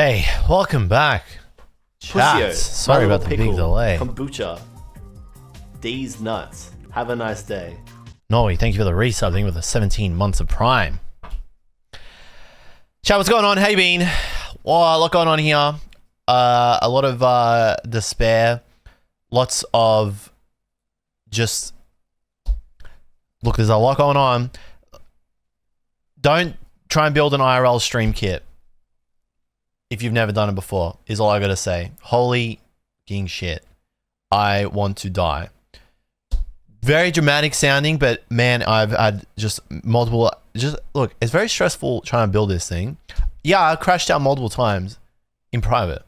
Hey, welcome back. Pussio, Sorry about the big delay. Kombucha. D's nuts. Have a nice day. Noi, thank you for the resubbing with the 17 months of Prime. Chat, what's going on? How you been? Well, a lot going on here. A lot of despair. Lots of just... Look, there's a lot going on. Don't try and build an IRL Stream Kit if you've never done it before, is all I gotta say. Holy fucking shit. I want to die. Very dramatic sounding, but man, I've had just multiple... look, it's very stressful trying to build this thing. Yeah, I crashed out multiple times in private.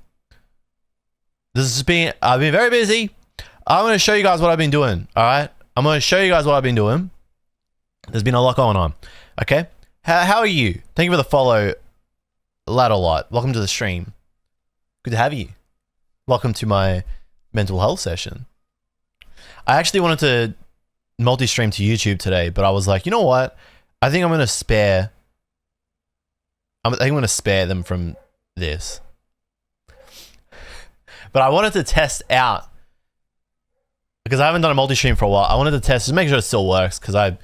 I've been very busy. I'm going to show you guys what I've been doing, alright? I'm going to show you guys what I've been doing. There's been a lot going on, okay? How are you? Thank you for the follow, Ladder Lot. Welcome to the stream. Good to have you. Welcome to my mental health session. I actually wanted to multi-stream to YouTube today, but I was like, you know what? I think I'm going to spare... I think I'm going to spare them from this. But I wanted to test out, because I haven't done a multi-stream for a while. I wanted to test, just make sure it still works, because I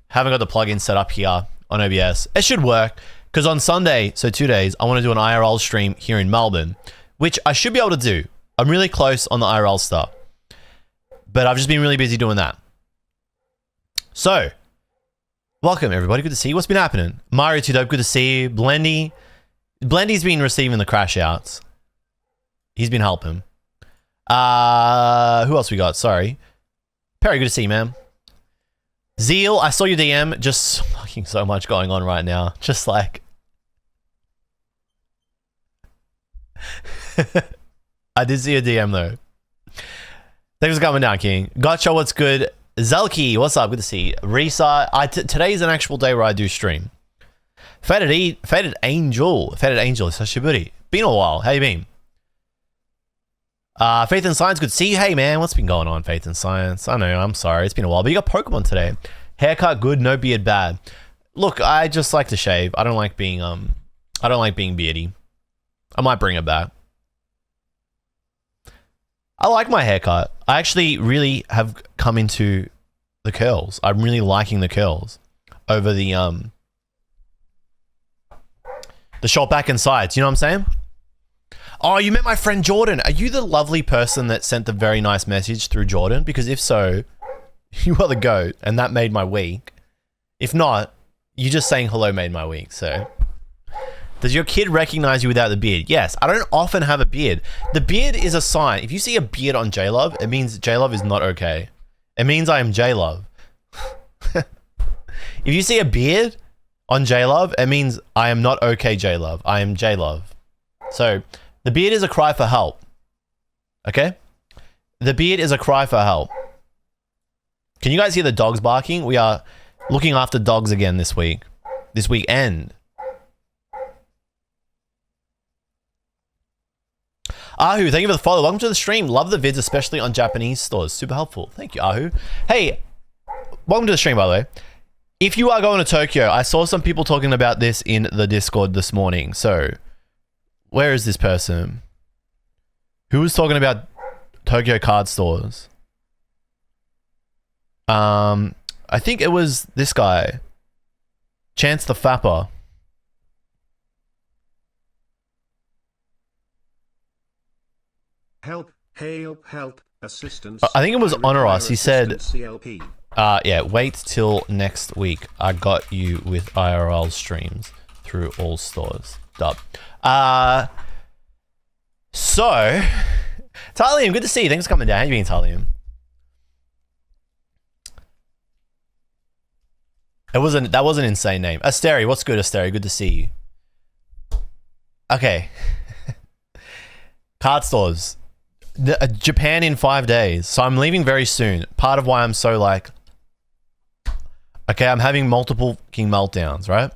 haven't got the plugin set up here on OBS. It should work, because on Sunday, so 2 days, I want to do an IRL stream here in Melbourne, which I should be able to do. I'm really close on the IRL stuff, but I've just been really busy doing that. So, welcome everybody. Good to see you. What's been happening? Mario 2 Dope, good to see you. Blendy. Blendy's been receiving the crash outs. He's been helping. Who else we got? Sorry. Perry, good to see you, man. Zeal, I saw your DM. Just fucking so much going on right now. Just like... I did see a DM though. Thanks for coming down, King. Gotcha, what's good? Zelky, what's up? Good to see you. Risa, today's an actual day where I do stream. Faded Angel, Sashiburi. Been a while. How you been? Faith and Science, good to see you. Hey man, what's been going on, Faith and Science? I know, I'm sorry, it's been a while, but you got Pokemon today. Haircut good, no beard bad. Look, I just like to shave. I don't like being beardy. I might bring it back. I like my haircut. I actually really have come into the curls. I'm really liking the curls over the short back and sides. You know what I'm saying? Oh, you met my friend Jordan. Are you the lovely person that sent the very nice message through Jordan? Because if so, you are the GOAT, and that made my week. If not, you just saying hello made my week, so... Does your kid recognize you without the beard? Yes, I don't often have a beard. The beard is a sign. If you see a beard on jluv, it means jluv is not okay. It means I am jluv. If you see a beard on jluv, it means I am not okay jluv. I am jluv. So, the beard is a cry for help. Okay? The beard is a cry for help. Can you guys hear the dogs barking? We are looking after dogs again this week. This weekend. Ahu, thank you for the follow. Welcome to the stream. Love the vids, especially on Japanese stores. Super helpful. Thank you, Ahu. Hey, welcome to the stream, by the way. If you are going to Tokyo, I saw some people talking about this in the Discord this morning. So, where is this person? Who was talking about Tokyo card stores? I think it was this guy. Chance the Fapper. Help, help, assistance. I think it was Honoros. He said, CLP. yeah, wait till next week. I got you with IRL streams through all stores. Dub. So, Talium, good to see you. Thanks for coming down. How you been, Talium? That was an insane name. Asteri, what's good, Asteri? Good to see you. Okay. Card stores. Japan in 5 days. So I'm leaving very soon. Part of why I'm so like... Okay, I'm having multiple fucking meltdowns, right?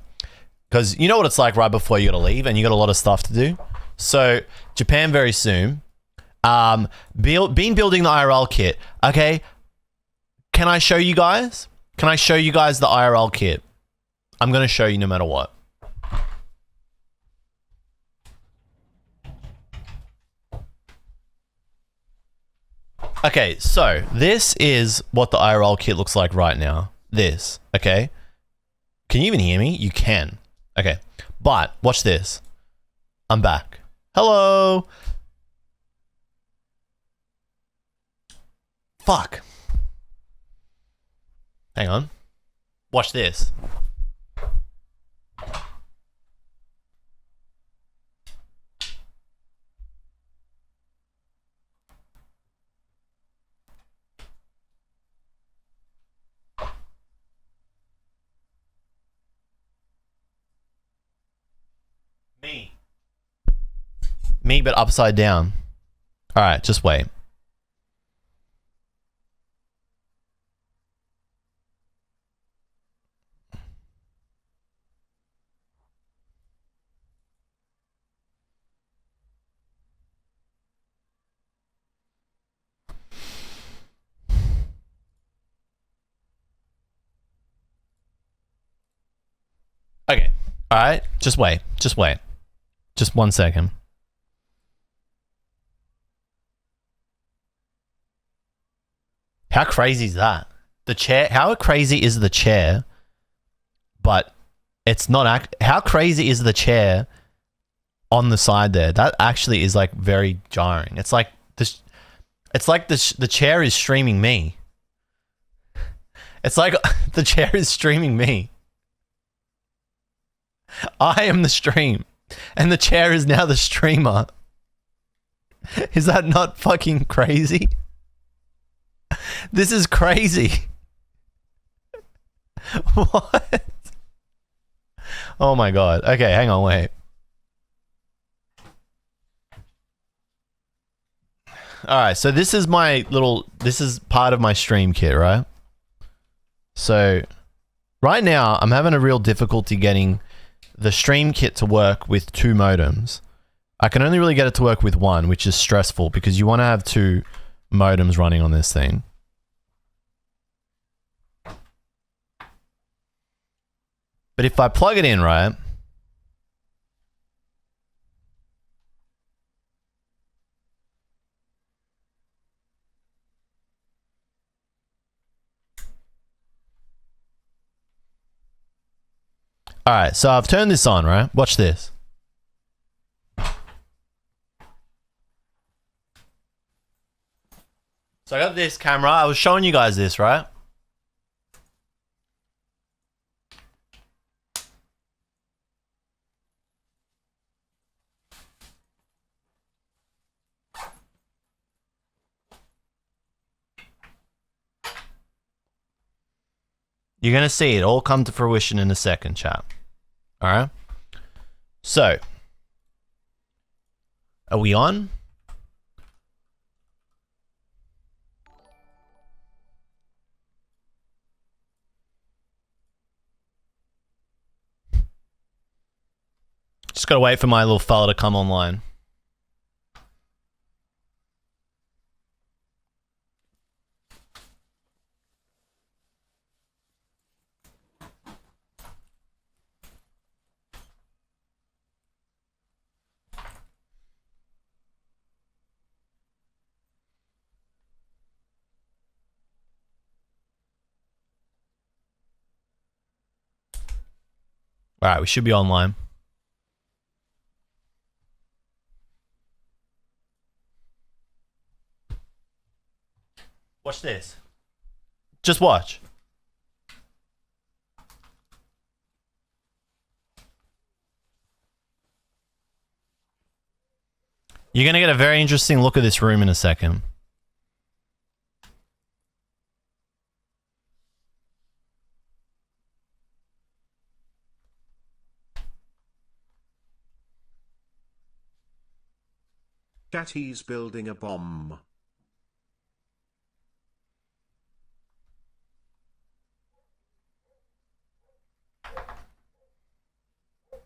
Because you know what it's like right before you gotta leave and you got a lot of stuff to do. So, Japan very soon. Been building the IRL kit. Okay, can I show you guys? Can I show you guys the IRL kit? I'm gonna show you no matter what. Okay, so this is what the IRL kit looks like right now. This, okay? Can you even hear me? You can. Okay, but watch this. I'm back. Hello. Fuck. Hang on. Watch this. Me, but upside down. All right, just wait. Okay. All right, just wait. Just wait. Just 1 second. How crazy is that? The chair, how crazy is the chair? But it's not how crazy is the chair on the side there? That actually is like very jarring. It's like this, it's like the chair is streaming me. It's like the chair is streaming me. I am the stream and the chair is now the streamer. Is that not fucking crazy? This is crazy. What? Oh my god. Okay, hang on, wait. Alright, so this is my little... This is part of my stream kit, right? So, right now, I'm having a real difficulty getting the stream kit to work with 2 modems. I can only really get it to work with 1, which is stressful because you want to have 2 modems running on this thing. But if I plug it in, right? Alright, so I've turned this on, right? Watch this. So I got this camera. I was showing you guys this, right? You're going to see it all come to fruition in a second, chat. Alright? So, are we on? Just gotta wait for my little fella to come online. Alright, we should be online. Watch this. Just watch. You're gonna get a very interesting look at this room in a second. Catty's building a bomb.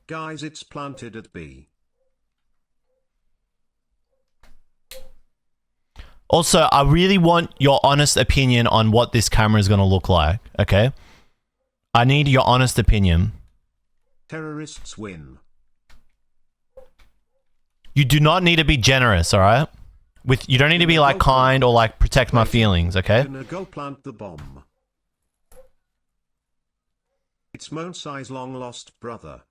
Guys, it's planted at B. Also, I really want your honest opinion on what this camera is going to look like, okay? I need your honest opinion. Terrorists win. You do not need to be generous, alright? With you don't need to be like kind or like protect my feelings, okay? Gonna go plant the bomb. It's Monsai's long lost brother.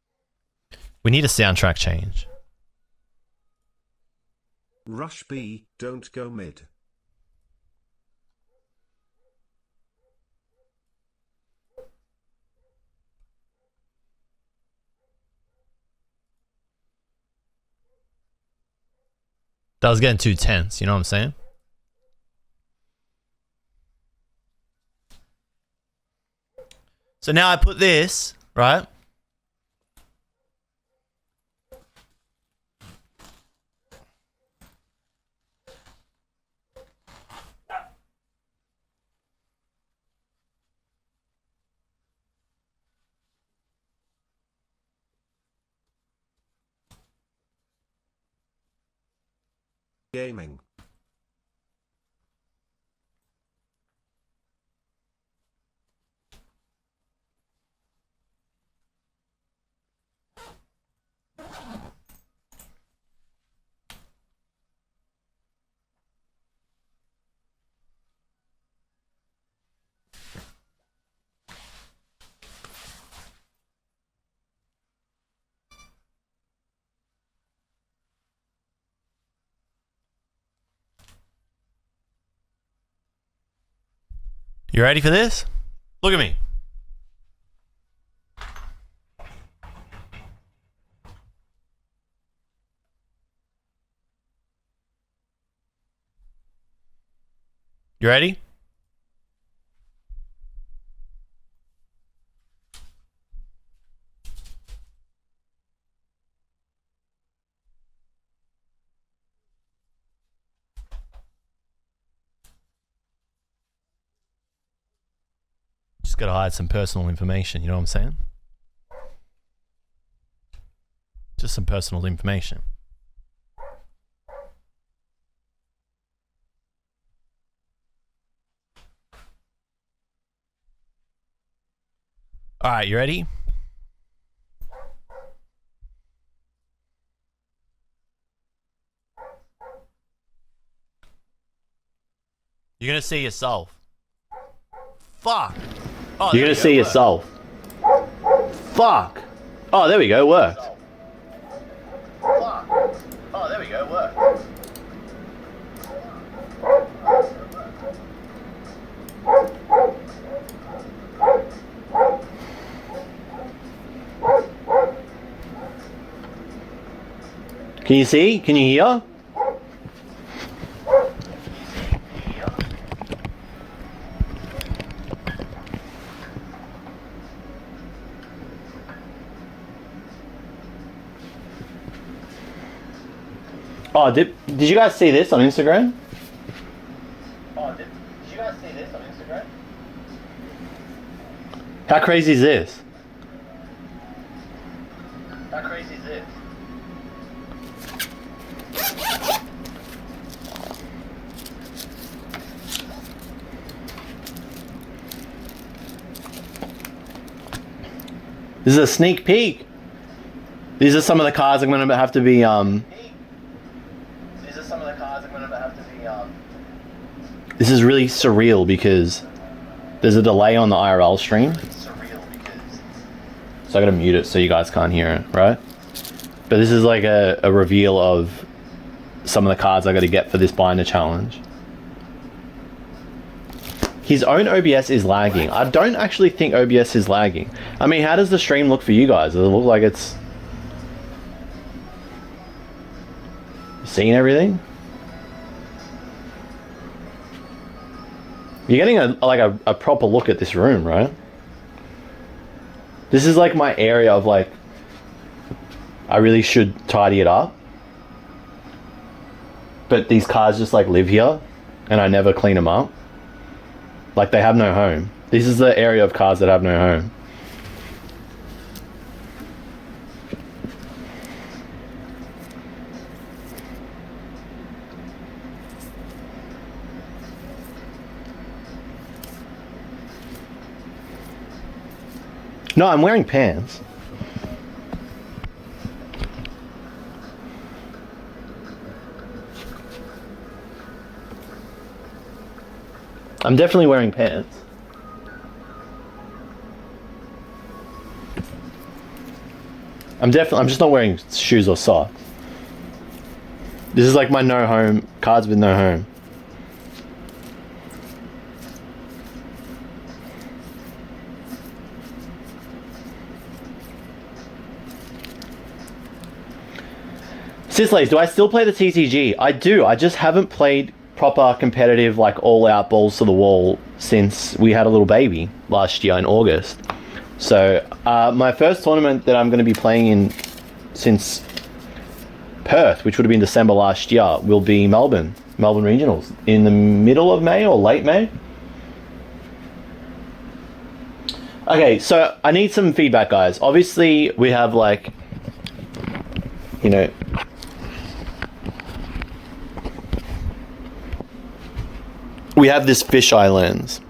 We need a soundtrack change. Rush B, don't go mid. That was getting too tense, you know what I'm saying? So now I put this, right? Gaming. You ready for this? Look at me. You ready? Just gotta hide some personal information, you know what I'm saying? Just some personal information. All right, you ready? You're gonna see yourself. Fuck. Oh, You're gonna see yourself. Fuck. Oh, there we go. Worked. Oh, there we go. Work. Can you see? Can you hear? Oh, did you guys see this on Instagram? Did you guys see this on Instagram? How crazy is this? How crazy is this? This is a sneak peek. These are some of the cards I'm gonna have to be These are some of the cards I'm gonna have to be This is really surreal because there's a delay on the IRL stream. So I gotta mute it so you guys can't hear it, right? But this is like a reveal of some of the cards I gotta get for this binder challenge. His own OBS is lagging. I don't actually think OBS is lagging. I mean, how does the stream look for you guys? Does it look like it's... seeing everything? You're getting a proper look at this room, right? This is like my area of like, I really should tidy it up. But these cards just like live here and I never clean them up. Like they have no home. This is the area of cards that have no home. No, I'm wearing pants. I'm definitely wearing pants. I'm just not wearing shoes or socks. This is like my no home, cards with no home. Sislays, do I still play the TCG? I do. I just haven't played proper competitive, like all-out balls to the wall since we had a little baby last year in August. So my first tournament that I'm going to be playing in since Perth, which would have been December last year, will be Melbourne Regionals in the middle of May or late May. Okay, so I need some feedback, guys. Obviously, we have like, you know, we have this fisheye lens.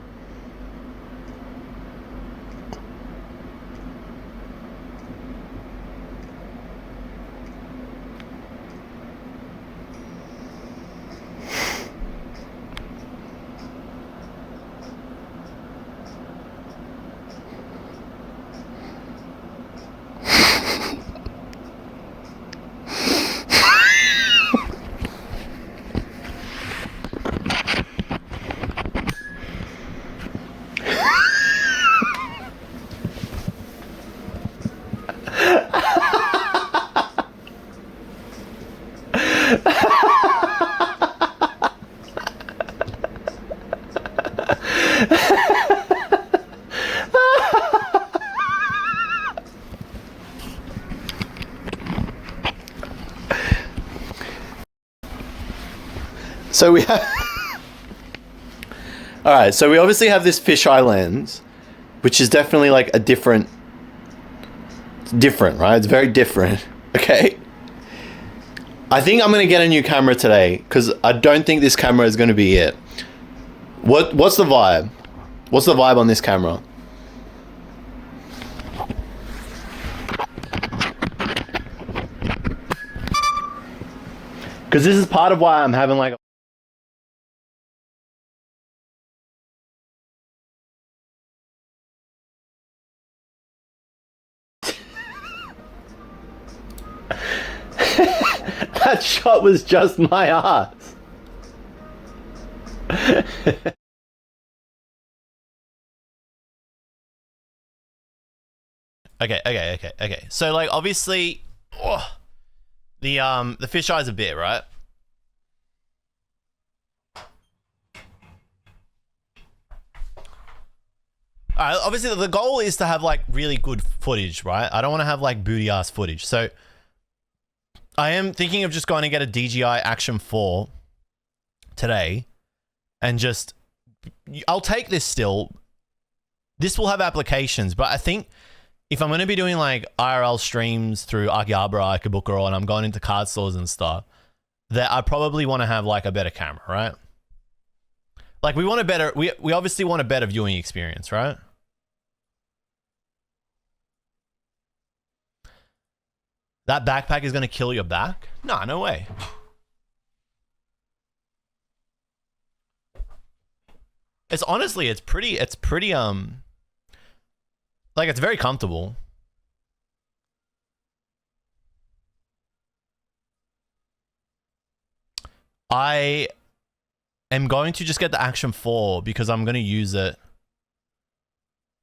So we have... Alright, so we obviously have this fisheye lens, which is definitely like a different... It's different, right? It's very different. Okay? I think I'm going to get a new camera today, because I don't think this camera is going to be it. What's the vibe? What's the vibe on this camera? Because this is part of why I'm having like... That shot was just my ass. Okay. So like obviously, the fisheye's a bit, right? Alright, obviously the goal is to have like really good footage, right? I don't want to have like booty ass footage. So I am thinking of just going to get a DJI Action 4 today and just, I'll take this still. This will have applications, but I think if I'm going to be doing like IRL streams through Akihabara, Ikebukuro, and I'm going into card stores and stuff, that I probably want to have like a better camera, right? Like we want a better, we obviously want a better viewing experience, right? That backpack is going to kill your back? Nah, no way. It's honestly, it's pretty, like it's very comfortable. I am going to just get the Action 4 because I'm going to use it.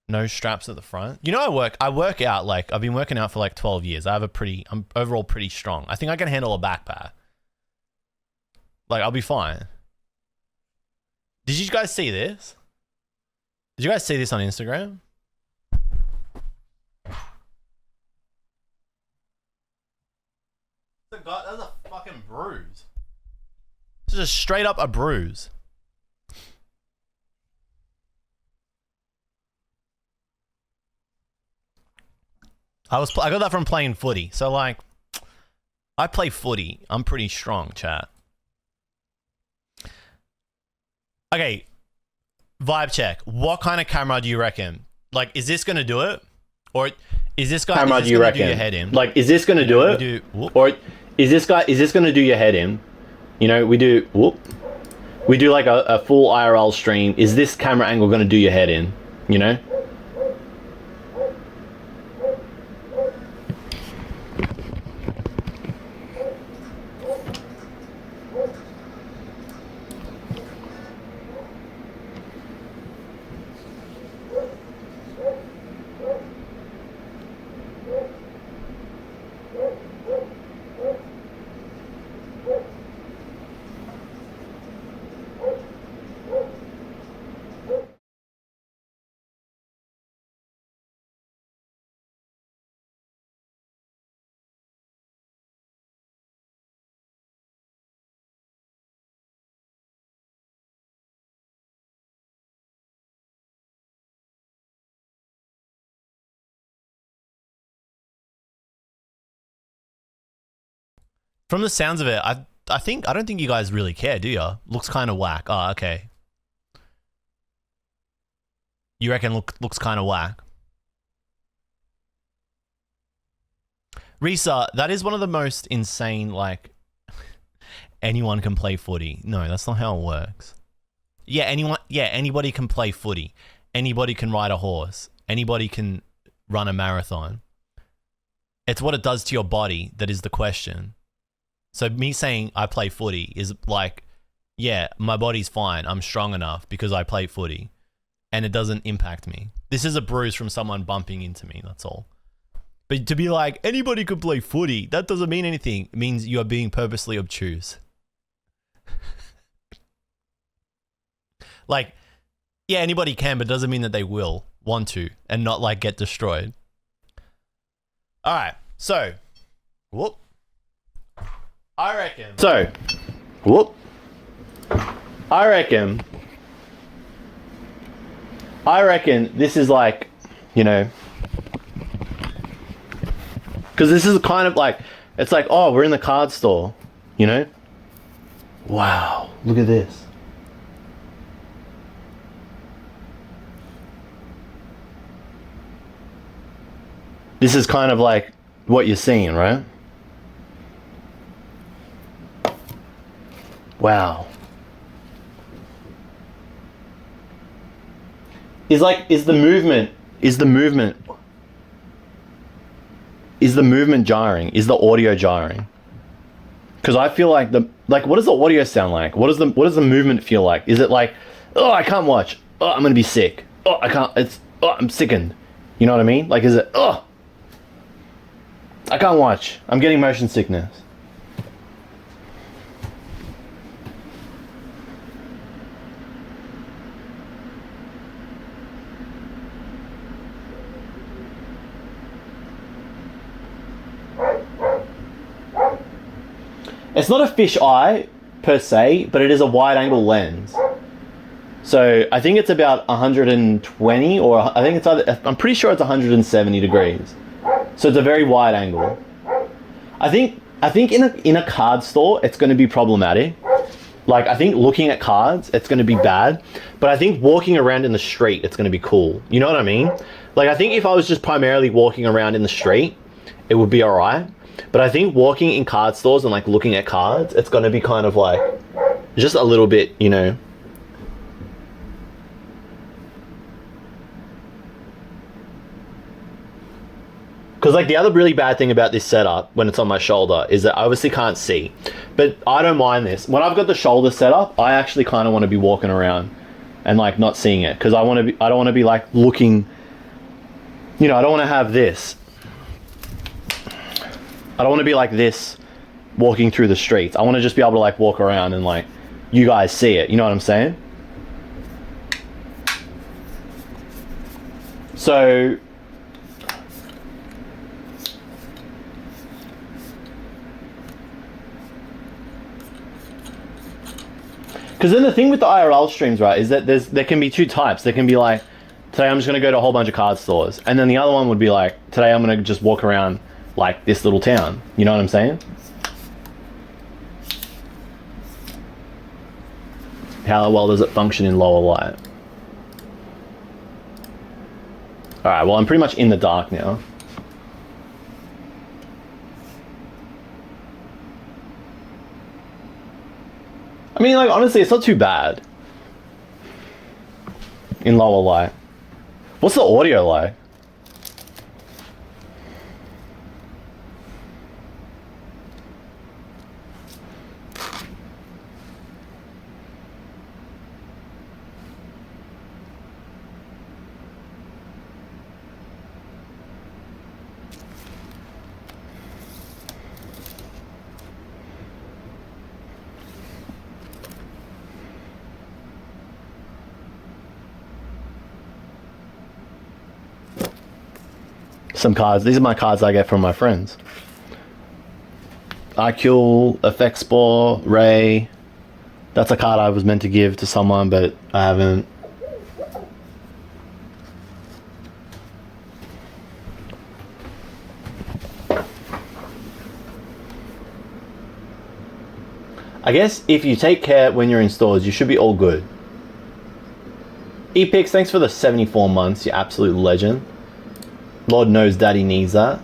No straps at the front. You know, I work out, like I've been working out for like 12 years. I'm overall pretty strong. I think I can handle a backpack. Like I'll be fine. Did you guys see this? Did you guys see this on Instagram? That's a fucking bruise. This is just straight up a bruise. I got that from playing footy. So like, I play footy. I'm pretty strong, chat. Okay, vibe check. What kind of camera do you reckon? Like, is this gonna do it, or is this guy? Camera do you reckon? Do your head in? Like, is this gonna do it, or is this gonna do your head in? You know, we do whoop, we do like a full IRL stream. Is this camera angle going to do your head in? You know? From the sounds of it, I don't think you guys really care, do you? Looks kind of whack. Oh, okay. You reckon looks kind of whack? Risa, that is one of the most insane, like, anyone can play footy. No, that's not how it works. Yeah, anybody can play footy. Anybody can ride a horse. Anybody can run a marathon. It's what it does to your body that is the question. So me saying I play footy is like, yeah, my body's fine. I'm strong enough because I play footy and it doesn't impact me. This is a bruise from someone bumping into me. That's all. But to be like, anybody could play footy, that doesn't mean anything. It means you are being purposely obtuse. Like, yeah, anybody can, but it doesn't mean that they will want to and not like get destroyed. All right. So, whoop. I reckon. So, whoop. I reckon this is like, you know, because this is kind of like, it's like, oh, we're in the card store, you know? Wow, look at this. This is kind of like what you're seeing, right? Wow. Is the movement jarring? Is the audio jarring? Because I feel like what does the audio sound like? What does the movement feel like? Is it like, oh, I can't watch. Oh, I'm gonna be sick. Oh, I can't. I'm sickened. You know what I mean? Like, is it, oh, I can't watch. I'm getting motion sickness. It's not a fish eye per se, but it is a wide angle lens. So I think it's about 120, or I think it's either, I'm pretty sure it's 170 degrees. So it's a very wide angle. I think in a card store it's going to be problematic. Like, I think looking at cards it's going to be bad, but I think walking around in the street it's going to be cool. You know what I mean? Like, I think if I was just primarily walking around in the street, it would be alright. But I think walking in card stores and like looking at cards, it's going to be kind of like just a little bit, you know. Because like the other really bad thing about this setup when it's on my shoulder is that I obviously can't see. But I don't mind this. When I've got the shoulder set up, I actually kind of want to be walking around and like not seeing it. Because I don't want to be like looking, you know, I don't want to have this. I don't want to be like this walking through the streets. I want to just be able to like walk around and like you guys see it. You know what I'm saying? So because then the thing with the IRL streams, right, is that there can be two types. There can be like, today I'm just going to go to a whole bunch of card stores. And then the other one would be like, today I'm going to just walk around like this little town. You know what I'm saying? How well does it function in lower light? Alright, well I'm pretty much in the dark now. I mean, like, honestly, it's not too bad. In lower light. What's the audio like? Some cards. These are my cards I get from my friends. IRL, Effect Spore, Ray. That's a card I was meant to give to someone, but I haven't. I guess if you take care when you're in stores, you should be all good. Epix, thanks for the 74 months, you absolute legend. Lord knows Daddy needs that.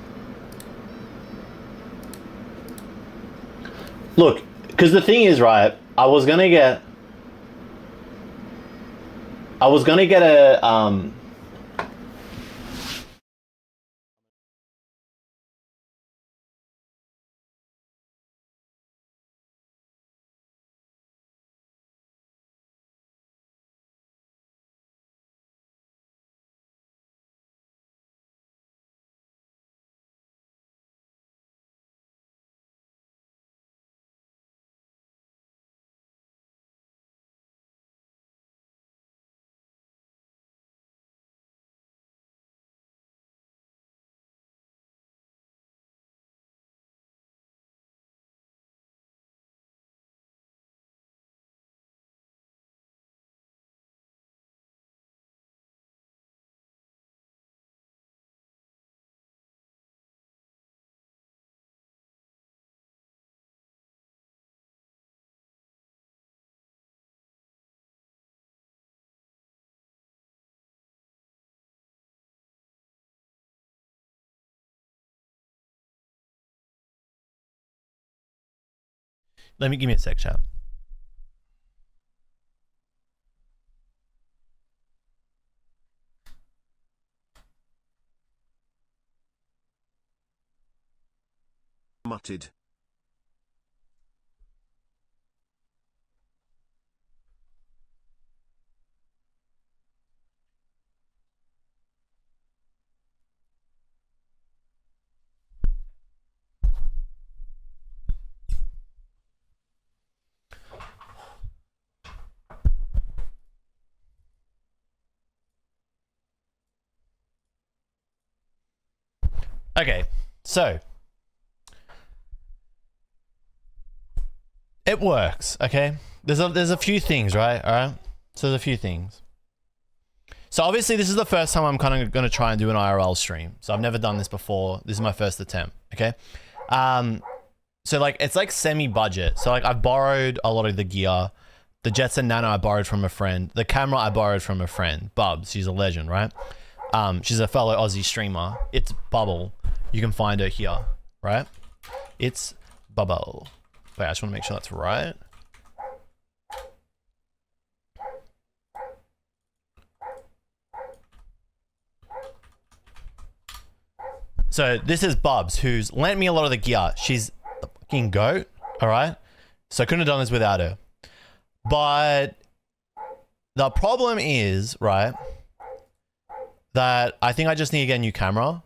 Look, because the thing is, right, I was gonna get a, Give me a sec, chat. Mutted. Okay, so it works. Okay, there's a few things, right? All right, so there's a few things. So obviously this is the first time I'm kind of going to try and do an IRL stream. So I've never done this before. This is my first attempt. Okay, so like it's like semi-budget. So like I've borrowed a lot of the gear. The Jetson Nano I borrowed from a friend. The camera I borrowed from a friend. Bubs, she's a legend, right? She's a fellow Aussie streamer. It's Bubble. You can find her here, right? It's Bubble. Wait, I just want to make sure that's right. So this is Bubs, who's lent me a lot of the gear. She's the fucking goat, all right? So I couldn't have done this without her. But the problem is, right, that I think I just need to get a new camera.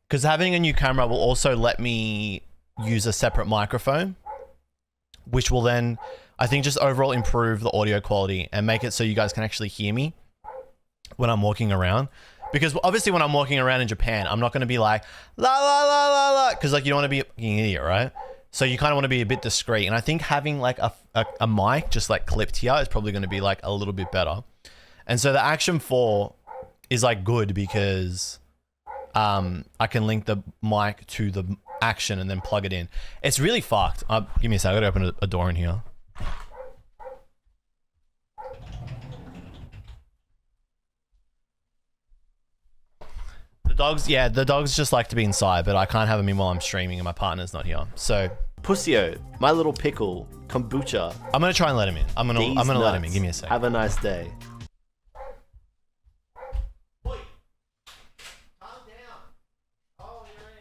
Because having a new camera will also let me use a separate microphone, which will then, I think, just overall improve the audio quality and make it so you guys can actually hear me when I'm walking around. Because obviously when I'm walking around in Japan, I'm not going to be like, la, la, la, la, la, because like you don't want to be a fucking idiot, right? So you kind of want to be a bit discreet. And I think having like a mic just like clipped here is probably going to be like a little bit better. And so the Action 4 is like good because I can link the mic to the Action and then plug it in. It's really fucked. Give me a sec. I gotta open a door in here. The dogs just like to be inside, but I can't have them in while I'm streaming and my partner's not here. So, Pussio, my little pickle, Kombucha. I'm gonna try and let him in. I'm gonna let him in. Give me a second. Have a nice day. Calm down. Oh, you're in.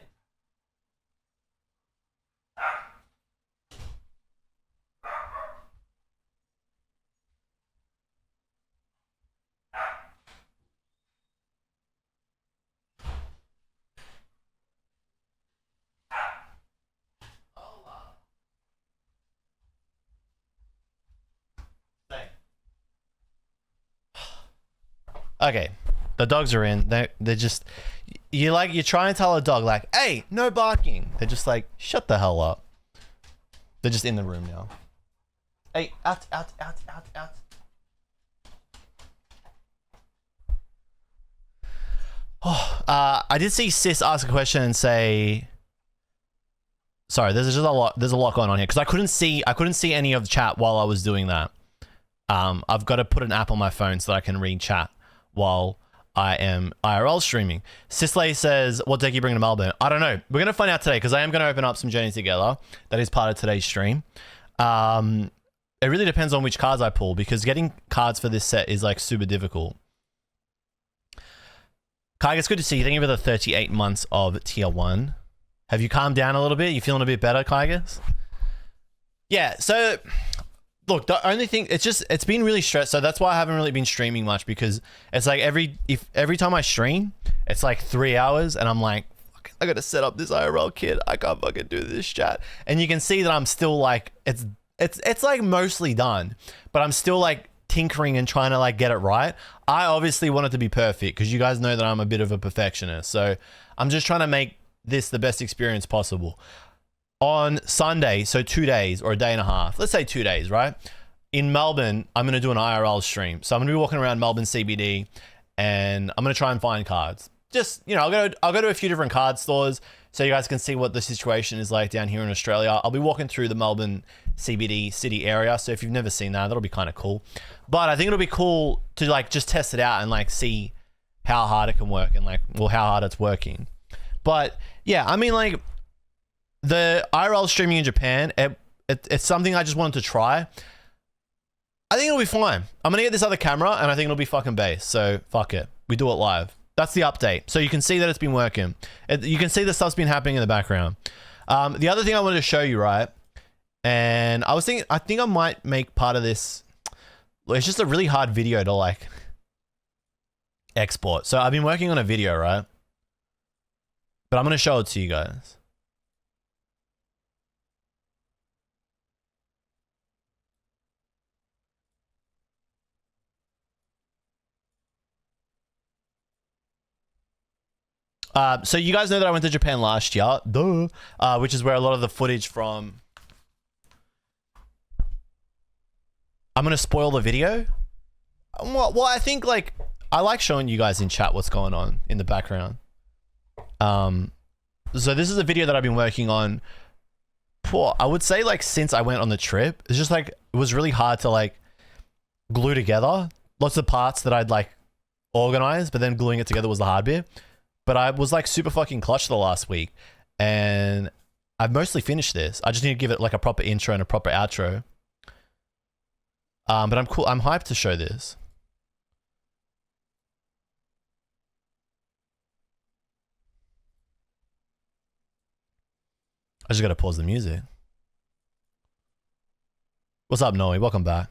Okay, the dogs are in. They're just you're trying to tell a dog like, hey, no barking. They're just like, shut the hell up. They're just in the room now. Hey, out. Oh, I did see Sis ask a question and say, sorry, there's a lot going on here because I couldn't see any of the chat while I was doing that. I've got to put an app on my phone so that I can read chat while I am IRL streaming. Sisley says, what deck are you bringing to Melbourne? I don't know. We're going to find out today because I am going to open up some Journeys Together. That is part of today's stream. It really depends on which cards I pull because getting cards for this set is like super difficult. Kai, it's good to see you. Thank you for the 38 months of tier 1. Have you calmed down a little bit? You feeling a bit better, Kaigas? Yeah, so look, the only thing, it's been really stressed, so that's why I haven't really been streaming much because it's like every time I stream, it's like 3 hours and I'm like, fuck, I gotta set up this IRL kit. I can't fucking do this chat. And you can see that I'm still like, it's like mostly done, but I'm still like tinkering and trying to like get it right. I obviously want it to be perfect because you guys know that I'm a bit of a perfectionist. So I'm just trying to make this the best experience possible. On Sunday, so 2 days or a day and a half, let's say 2 days, right? In Melbourne, I'm going to do an IRL stream. So I'm going to be walking around Melbourne CBD and I'm going to try and find cards. Just, you know, I'll go to a few different card stores so you guys can see what the situation is like down here in Australia. I'll be walking through the Melbourne CBD city area. So if you've never seen that, that'll be kind of cool. But I think it'll be cool to like just test it out and like see how hard it can work and like, well, how hard it's working. But yeah, I mean like, the IRL streaming in Japan, it's something I just wanted to try. I think it'll be fine. I'm going to get this other camera and I think it'll be fucking base. So fuck it. We do it live. That's the update. So you can see that it's been working. You can see the stuff's been happening in the background. The other thing I wanted to show you, right? And I was thinking, I think I might make part of this. It's just a really hard video to like export. So I've been working on a video, right? But I'm going to show it to you guys. So you guys know that I went to Japan last year, which is where a lot of the footage from... I'm going to spoil the video. Well, I think like, I like showing you guys in chat what's going on in the background. So this is a video that I've been working on for, I would say like since I went on the trip. It's just like, it was really hard to like glue together. Lots of parts that I'd like organize, but then gluing it together was the hard bit. But I was like super fucking clutch the last week and I've mostly finished this. I just need to give it like a proper intro and a proper outro. But I'm cool. I'm hyped to show this. I just got to pause the music. What's up, Noe? Welcome back.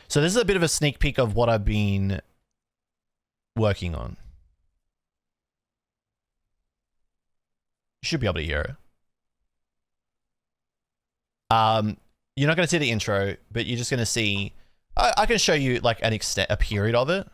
So this is a bit of a sneak peek of what I've been working on. You should be able to hear it. You're not going to see the intro, but you're just going to see... I can show you like a period of it.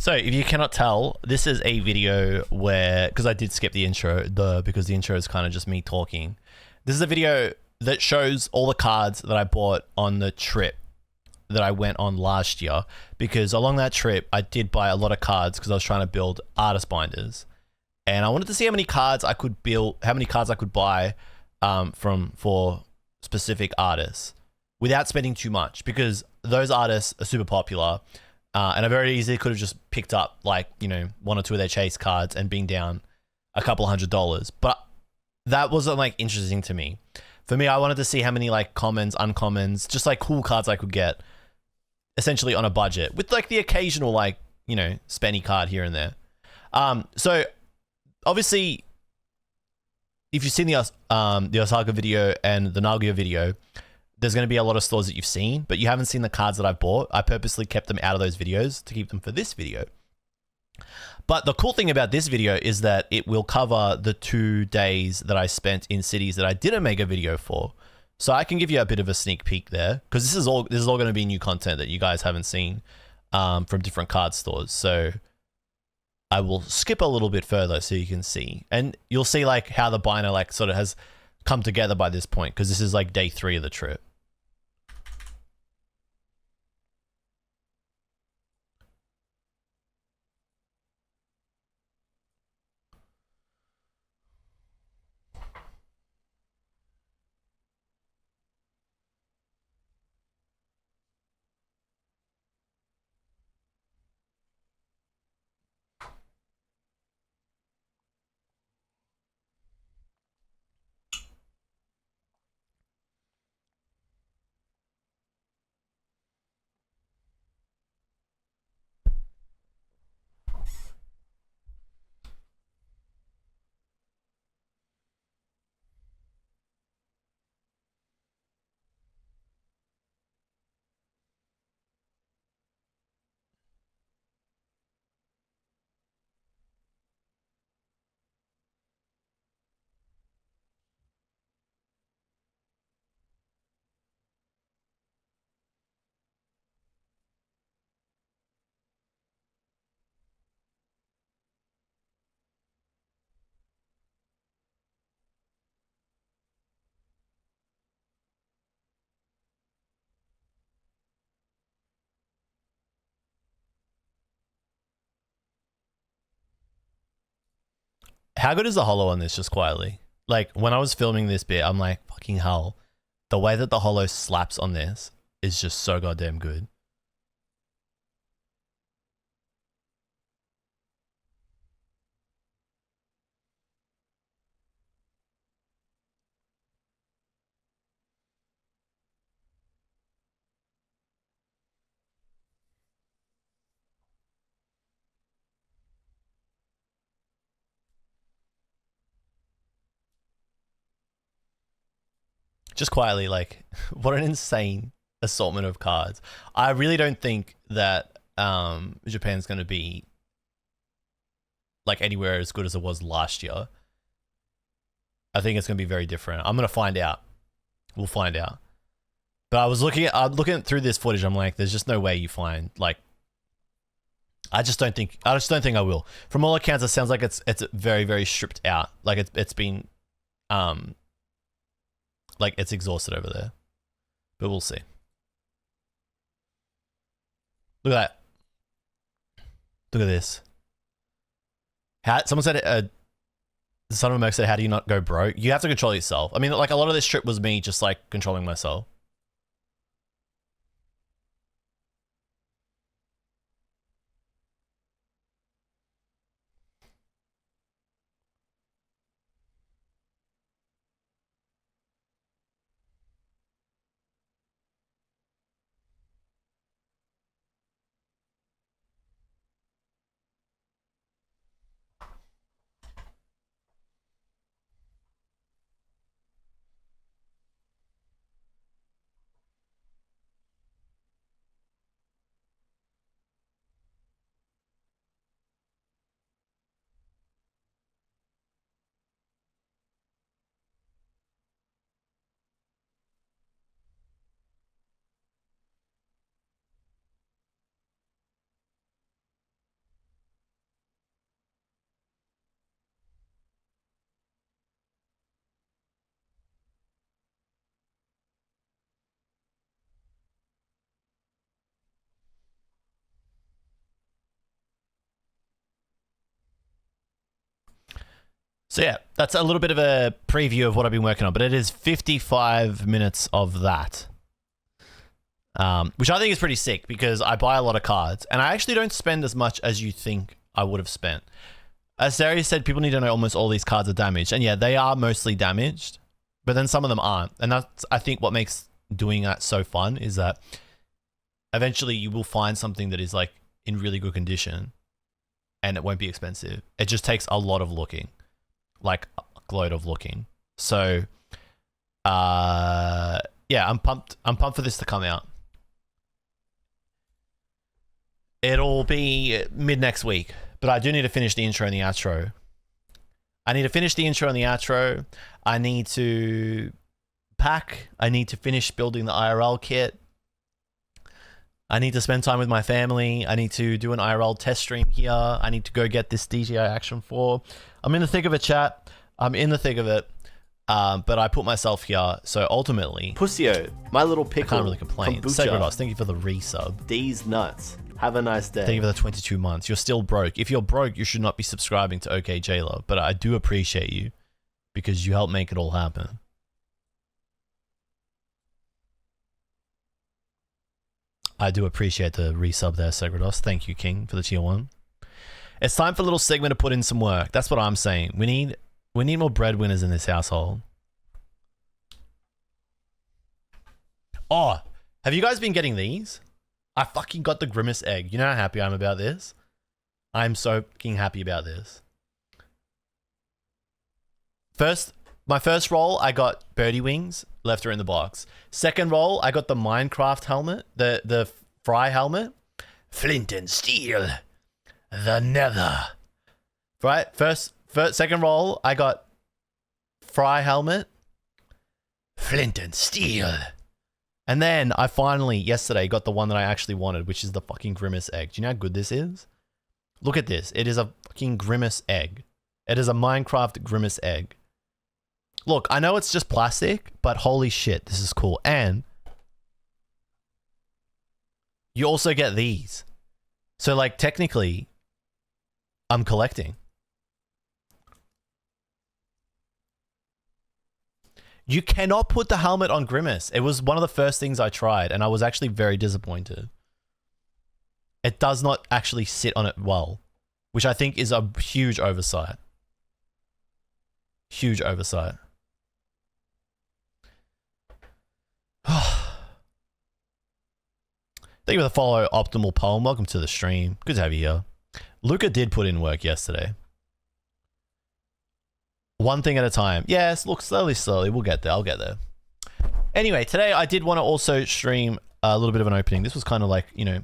So, if you cannot tell, this is a video where, because I did skip the intro, because the intro is kind of just me talking. This is a video that shows all the cards that I bought on the trip that I went on last year, because along that trip, I did buy a lot of cards because I was trying to build artist binders. And I wanted to see how many cards I could build, how many cards I could buy for specific artists without spending too much, because those artists are super popular. And I very easily could have just picked up like, you know, one or two of their chase cards and been down a couple $100. But that wasn't like interesting to me. For me, I wanted to see how many like commons, uncommons, just like cool cards I could get essentially on a budget with like the occasional like, you know, spenny card here and there. So obviously, if you've seen the Osaka video and the Nagoya video, there's going to be a lot of stores that you've seen, but you haven't seen the cards that I've bought. I purposely kept them out of those videos to keep them for this video. But the cool thing about this video is that it will cover the 2 days that I spent in cities that I didn't make a video for. So I can give you a bit of a sneak peek there, because this is all going to be new content that you guys haven't seen from different card stores. So I will skip a little bit further so you can see, and you'll see like how the binder like sort of has come together by this point, because this is like day 3 of the trip. How good is the holo on this, just quietly? Like, when I was filming this bit, I'm like, fucking hell. The way that the holo slaps on this is just so goddamn good. Just quietly, like, what an insane assortment of cards. I really don't think that Japan's going to be like anywhere as good as it was last year. I think it's going to be very different. I'm going to find out. We'll find out. But I was looking through this footage. I'm like, there's just no way you find like. I just don't think I will. From all accounts, it sounds like it's very, very stripped out. Like it's been, like it's exhausted over there. But we'll see. Look at that. Look at this. Someone said, the son of a Merc said, how do you not go broke? You have to control yourself. I mean, like a lot of this trip was me just like controlling myself. So yeah, that's a little bit of a preview of what I've been working on, but it is 55 minutes of that. Which I think is pretty sick because I buy a lot of cards and I actually don't spend as much as you think I would have spent. As Darius said, people need to know almost all these cards are damaged. And yeah, they are mostly damaged, but then some of them aren't. And that's, I think, what makes doing that so fun is that eventually you will find something that is like in really good condition and it won't be expensive. It just takes a lot of looking, like a load of looking. So, yeah, I'm pumped. I'm pumped for this to come out. It'll be mid next week, but I do need to finish the intro and the outro. I need to finish the intro and the outro. I need to pack. I need to finish building the IRL kit. I need to spend time with my family. I need to do an IRL test stream here. I need to go get this DJI Action 4. I'm in the thick of a chat. I'm in the thick of it. But I put myself here, so ultimately... Pussio, my little pickle. I can't really complain. Segredos, thank you for the resub. D's nuts. Have a nice day. Thank you for the 22 months. You're still broke. If you're broke, you should not be subscribing to okJLUV, but I do appreciate you because you helped make it all happen. I do appreciate the resub there, Segredos. Thank you, King, for the tier 1. It's time for a little segment to put in some work. That's what I'm saying. We need more breadwinners in this household. Oh, have you guys been getting these? I fucking got the Grimace egg. You know how happy I'm about this? I'm so fucking happy about this. My first roll, I got birdie wings. Left her in the box. Second roll, I got the Minecraft helmet. The Fry helmet. Flint and steel. The nether. Right? Second roll, I got Fry helmet. Flint and steel. And then I finally, yesterday, got the one that I actually wanted, which is the fucking Grimace egg. Do you know how good this is? Look at this. It is a fucking Grimace egg. It is a Minecraft Grimace egg. Look, I know it's just plastic, but holy shit, this is cool. And you also get these. So, like, technically, I'm collecting. You cannot put the helmet on Grimace. It was one of the first things I tried, and I was actually very disappointed. It does not actually sit on it well, which I think is a huge oversight. Huge oversight. Thank you for the follow, Optimal Poem. Welcome to the stream. Good to have you here. Luca did put in work yesterday. One thing at a time. Yes, look, slowly. We'll get there. I'll get there. Anyway, today I did want to also stream a little bit of an opening. This was kind of like, you know,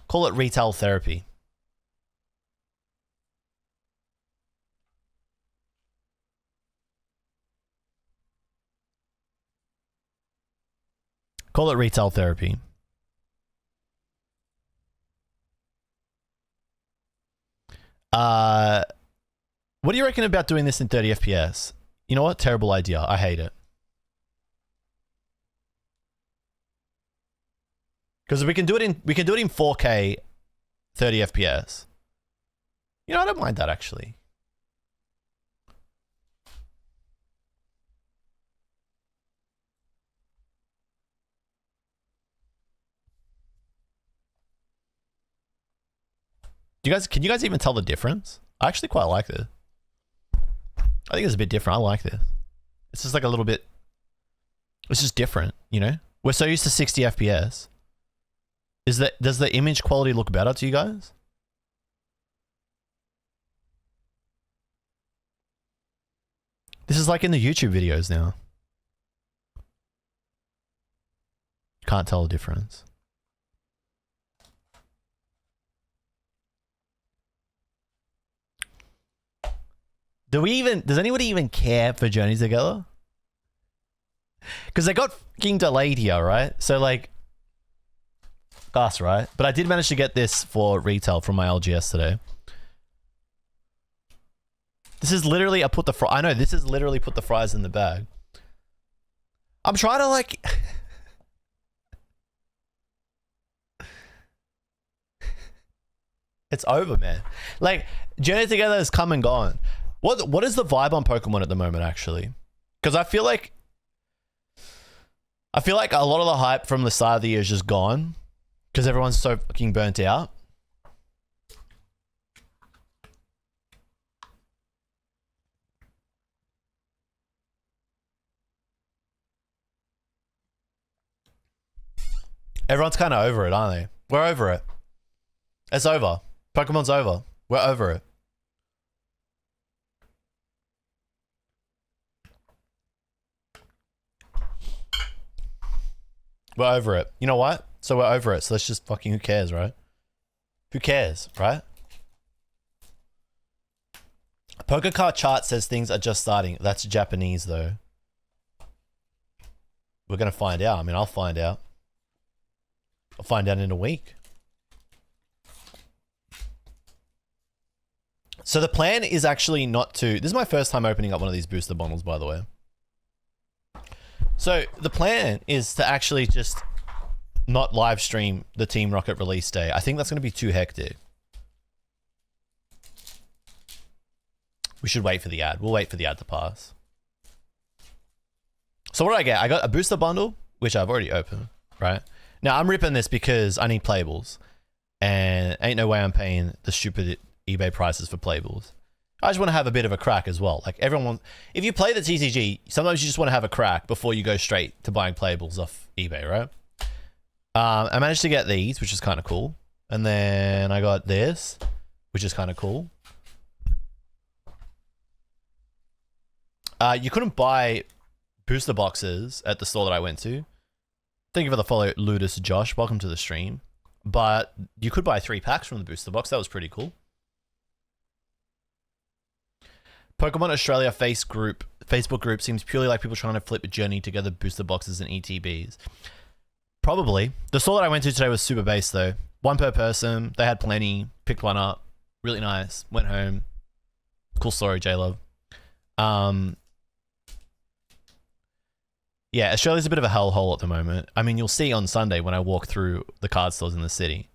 call it retail therapy. Call it retail therapy. What do you reckon about doing this in 30 FPS? You know what? Terrible idea. I hate it. Because we can do it in 4K 30 FPS. You know, I don't mind that actually. Can you guys even tell the difference? I actually quite like this. I think it's a bit different. I like this. It's just like a little bit, it's just different, you know? We're so used to 60 FPS. Does the image quality look better to you guys? This is like in the YouTube videos now. Can't tell the difference. Does anybody even care for Journeys Together? Because they got fucking delayed here, right? So like, us, right? But I did manage to get this for retail from my LGS today. This is literally, I know, this is literally put the fries in the bag. I'm trying to like... It's over, man. Like, Journey Together has come and gone. What is the vibe on Pokemon at the moment, actually? Because I feel like a lot of the hype from the start of the year is just gone because everyone's so fucking burnt out. Everyone's kind of over it, aren't they? We're over it. It's over. Pokemon's over. We're over it. We're over it. You know what? So we're over it. So let's just fucking, who cares, right? Who cares, right? PokeCard chart says things are just starting. That's Japanese, though. We're going to find out. I mean, I'll find out. I'll find out in a week. So the plan is actually not to... This is my first time opening up one of these booster bundles, by the way. So the plan is to actually just not live stream the Team Rocket release day. I think that's going to be too hectic. We should wait for the ad. We'll wait for the ad to pass. So what did I get? I got a booster bundle, which I've already opened, right? Now, I'm ripping this because I need playables. And ain't no way I'm paying the stupid eBay prices for playables. I just want to have a bit of a crack as well. Like everyone, if you play the TCG, sometimes you just want to have a crack before you go straight to buying playables off eBay, right? I managed to get these, which is kind of cool. And then I got this, which is kind of cool. You couldn't buy booster boxes at the store that I went to. Thank you for the follow, Ludus Josh. Welcome to the stream. But you could buy 3 packs from the booster box. That was pretty cool. Pokemon Australia Facebook group seems purely like people trying to flip a journey together booster boxes and ETBs. Probably. The store that I went to today was super base though. 1 per person. They had plenty. Picked one up. Really nice. Went home. Cool story, jluv. Yeah, Australia's a bit of a hellhole at the moment. I mean, you'll see on Sunday when I walk through the card stores in the city.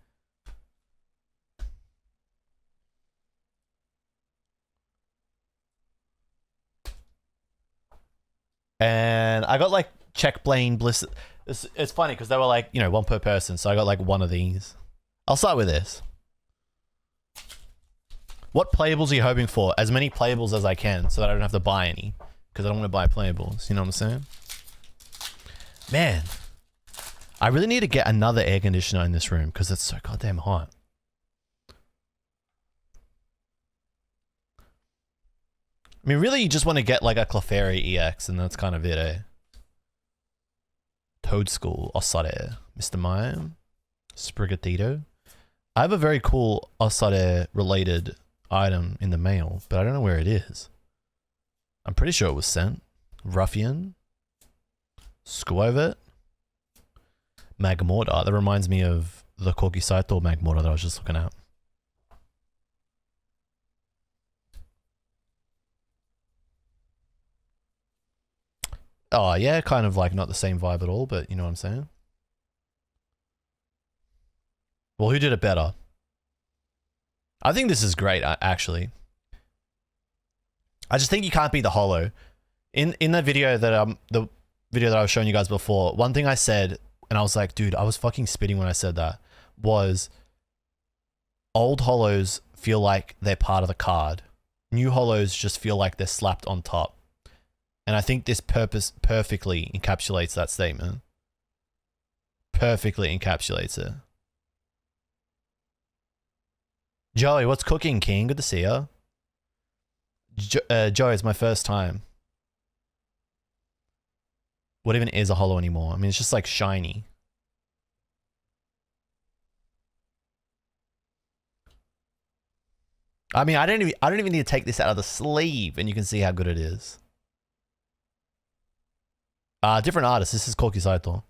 And I got like Check Blane Bliss. It's funny because they were like, you know, 1 per person. So I got like 1 of these. I'll start with this. What playables are you hoping for? As many playables as I can so that I don't have to buy any. Because I don't want to buy playables. You know what I'm saying? Man, I really need to get another air conditioner in this room because it's so goddamn hot. I mean, really, you just want to get like a Clefairy EX and that's kind of it, eh? Toad School, Ossade, Mr. Mime, Sprigatito. I have a very cool Ossade related item in the mail, but I don't know where it is. I'm pretty sure it was sent. Ruffian. Squovit. Magmortar. That reminds me of the Corki Saito Magmortar that I was just looking at. Oh, yeah, kind of like not the same vibe at all, but you know what I'm saying? Well, who did it better? I think this is great, actually. I just think you can't beat the holo. In the video that I was showing you guys before, one thing I said, and I was like, dude, I was fucking spitting when I said that, was old holos feel like they're part of the card. New holos just feel like they're slapped on top. And I think this perfectly encapsulates that statement. Perfectly encapsulates it. Joey, what's cooking, King? Good to see ya. Joey, it's my first time. What even is a holo anymore? I mean, it's just like shiny. I mean, I don't even need to take this out of the sleeve, and you can see how good it is. Different artist. This is Corki Saito.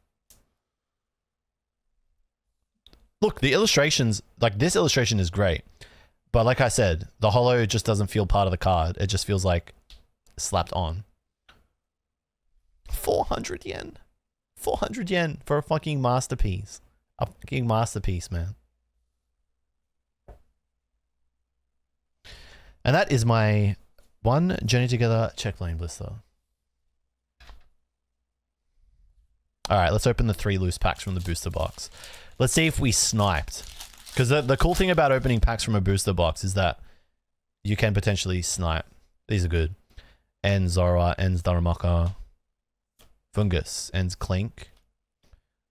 Look, the illustrations, like this illustration is great. But like I said, the holo just doesn't feel part of the card. It just feels like slapped on. 400 yen. 400 yen for a fucking masterpiece. A fucking masterpiece, man. And that is my One journey together, check lane blister. Alright, let's open the 3 loose packs from the booster box. Let's see if we sniped. Because the cool thing about opening packs from a booster box is that you can potentially snipe. These are good. Ends Zora, ends Darumaka. Fungus, ends Clink.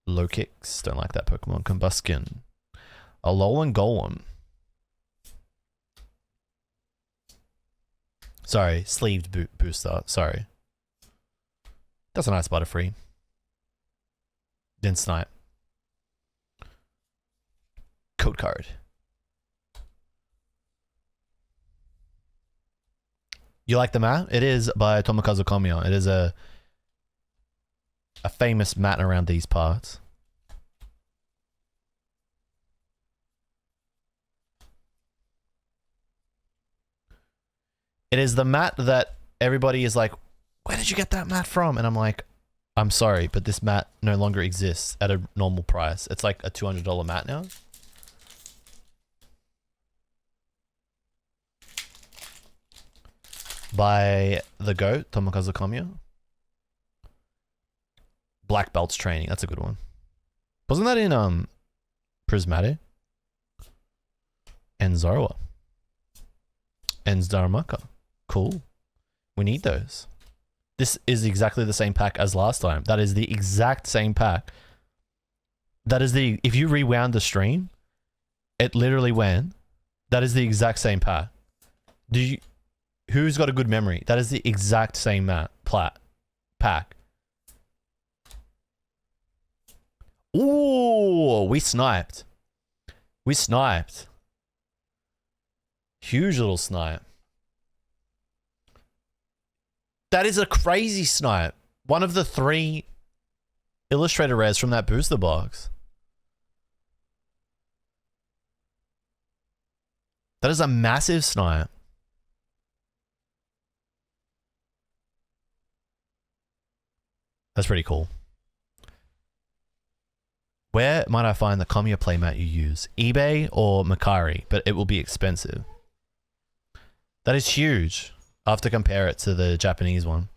Low Kicks, don't like that Pokemon. Combustion. Alolan Golem. Sorry, sleeved booster. Sorry. That's a nice Butterfree. Then Snipe. Code card. You like the mat? It is by Tomokazu Komiya. It is a famous mat around these parts. It is the mat that everybody is like, where did you get that mat from? And I'm like, I'm sorry, but this mat no longer exists at a normal price. It's like a $200 mat now. By the GOAT, Tomokazu Komiya. Black Belts Training, that's a good one. Wasn't that in Prismatic? And Zoroa. And Darumaka. Cool. We need those. This is exactly the same pack as last time. That is the exact same pack. That is the... If you rewound the stream, it literally went. That is the exact same pack. Do you... Who's got a good memory? That is the exact same pack. Ooh, we sniped. We sniped. Huge little snipe. That is a crazy snipe. One of the 3 illustrator rares from that booster box. That is a massive snipe. That's pretty cool. Where might I find the Komiya playmat you use? eBay or Mercari, but it will be expensive. That is huge. I'll have to compare it to the Japanese one.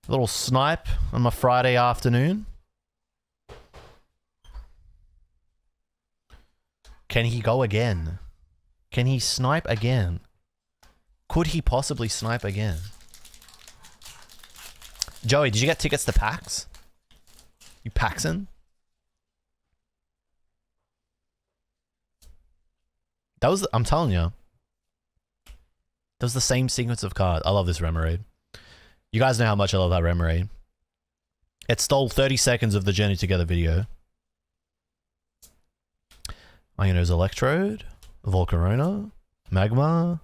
A little snipe on my Friday afternoon. Can he go again? Can he snipe again? Could he possibly snipe again? Joey, did you get tickets to PAX? You Paxin? That was, I'm telling you. That was the same sequence of cards. I love this Remoraid. You guys know how much I love that Remoraid. It stole 30 seconds of the Journey Together video. Iono's Electrode. Volcarona. Magma.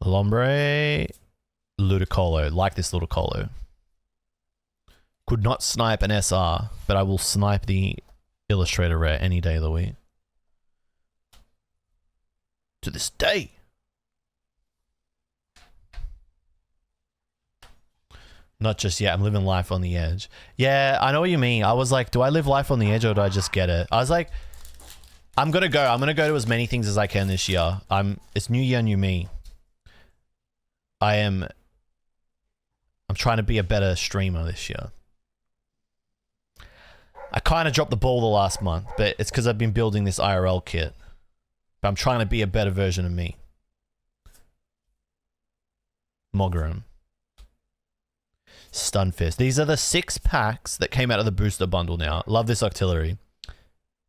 Lombre. Ludicolo. Like this Ludicolo. Could not snipe an SR, but I will snipe the Illustrator Rare any day of the week. To this day. Not just yet. I'm living life on the edge. Yeah, I know what you mean. I was like, do I live life on the edge or do I just get it? I was like, I'm gonna go. I'm gonna go to as many things as I can this year. It's new year, new me. I'm trying to be a better streamer this year. I kind of dropped the ball the last month, but it's because I've been building this IRL kit. But I'm trying to be a better version of me. Mogram. Stunfisk. These are the 6 packs that came out of the booster bundle now. Love this Octillery.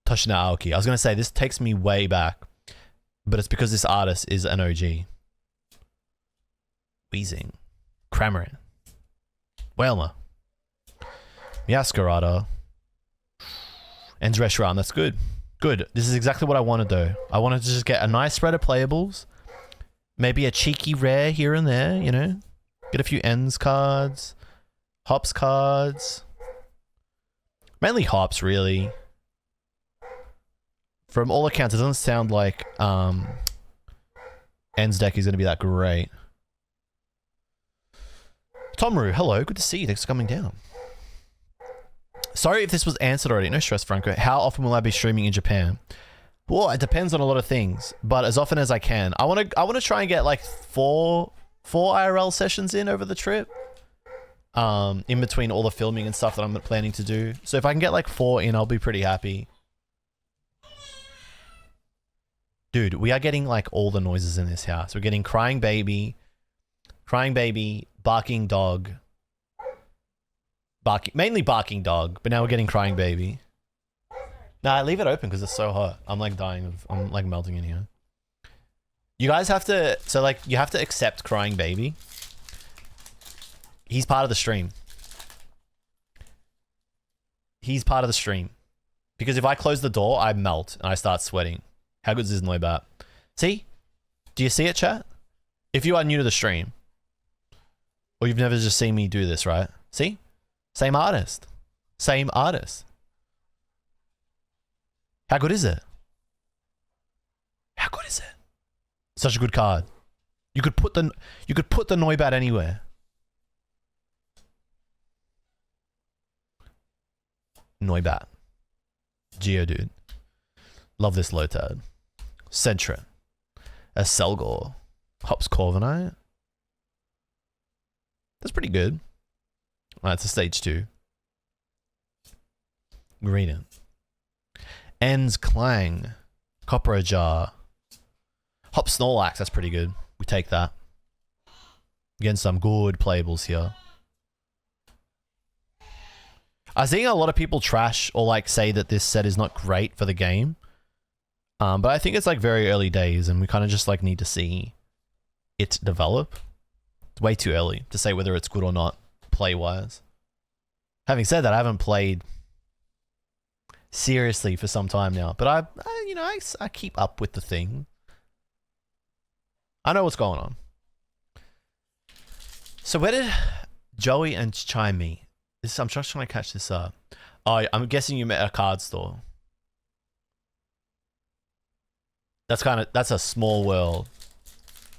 Toshina Aoki. I was going to say, this takes me way back. But it's because this artist is an OG. Weezing. Cramorant. Whalmer. Miascarada. And Reshiram. That's good. Good. This is exactly what I want to do. I wanted to just get a nice spread of playables. Maybe a cheeky rare here and there, you know. Get a few ends cards. Hops cards. Mainly hops, really. From all accounts, it doesn't sound like ends deck is going to be that great. Tomru, hello. Good to see you. Thanks for coming down. Sorry if this was answered already. No stress, Franco. How often will I be streaming in Japan? Well, it depends on a lot of things, but as often as I can. I want to try and get like four IRL sessions in over the trip. In between all the filming and stuff that I'm planning to do. So if I can get like 4 in, I'll be pretty happy. Dude, we are getting like all the noises in this house. We're getting crying baby, barking dog, mainly barking dog, but now we're getting crying baby. Nah, leave it open because it's so hot. I'm like I'm like melting in here. You guys have to, so like you have to accept crying baby. He's part of the stream. He's part of the stream. Because if I close the door, I melt and I start sweating. How good is this Noibat? See? Do you see it, chat? If you are new to the stream, or you've never just seen me do this, right? See? Same artist. Same artist. How good is it? How good is it? Such a good card. You could put the Noibat anywhere. Noibat. Geodude. Love this Lotad. Sentret. A Selgor. Hops Corviknight. That's pretty good. Alright, it's a stage 2. Greedent. Ends Clang. Copper Jar. Hop Snorlax, that's pretty good. We take that. Again, some good playables here. I'm seeing a lot of people trash or like say that this set is not great for the game. But I think it's like very early days and we kind of just like need to see it develop. It's way too early to say whether it's good or not play-wise. Having said that, I haven't played seriously for some time now, but I keep up with the thing. I know what's going on. So where did Joey and Chai meet? I'm just trying to catch this up. Oh, I'm guessing you met at a card store. That's a small world.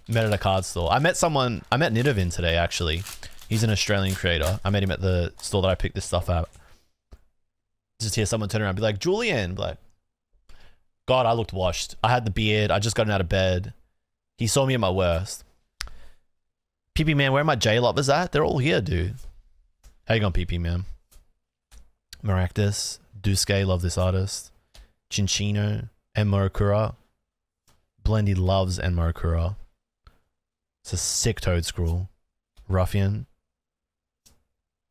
Met at a card store. I met Nidovin today, actually. He's an Australian creator. I met him at the store that I picked this stuff up. Just hear someone turn around and be like, Julian. Be like, God, I looked washed. I had the beard. I just gotten out of bed. He saw me at my worst. PP man, where are my J-lovers at? They're all here, dude. How you going, PP man? Maractus, Duske, love this artist. Chinchino, and Morakura. Blendy loves and Morakura. It's a sick toad scroll. Ruffian.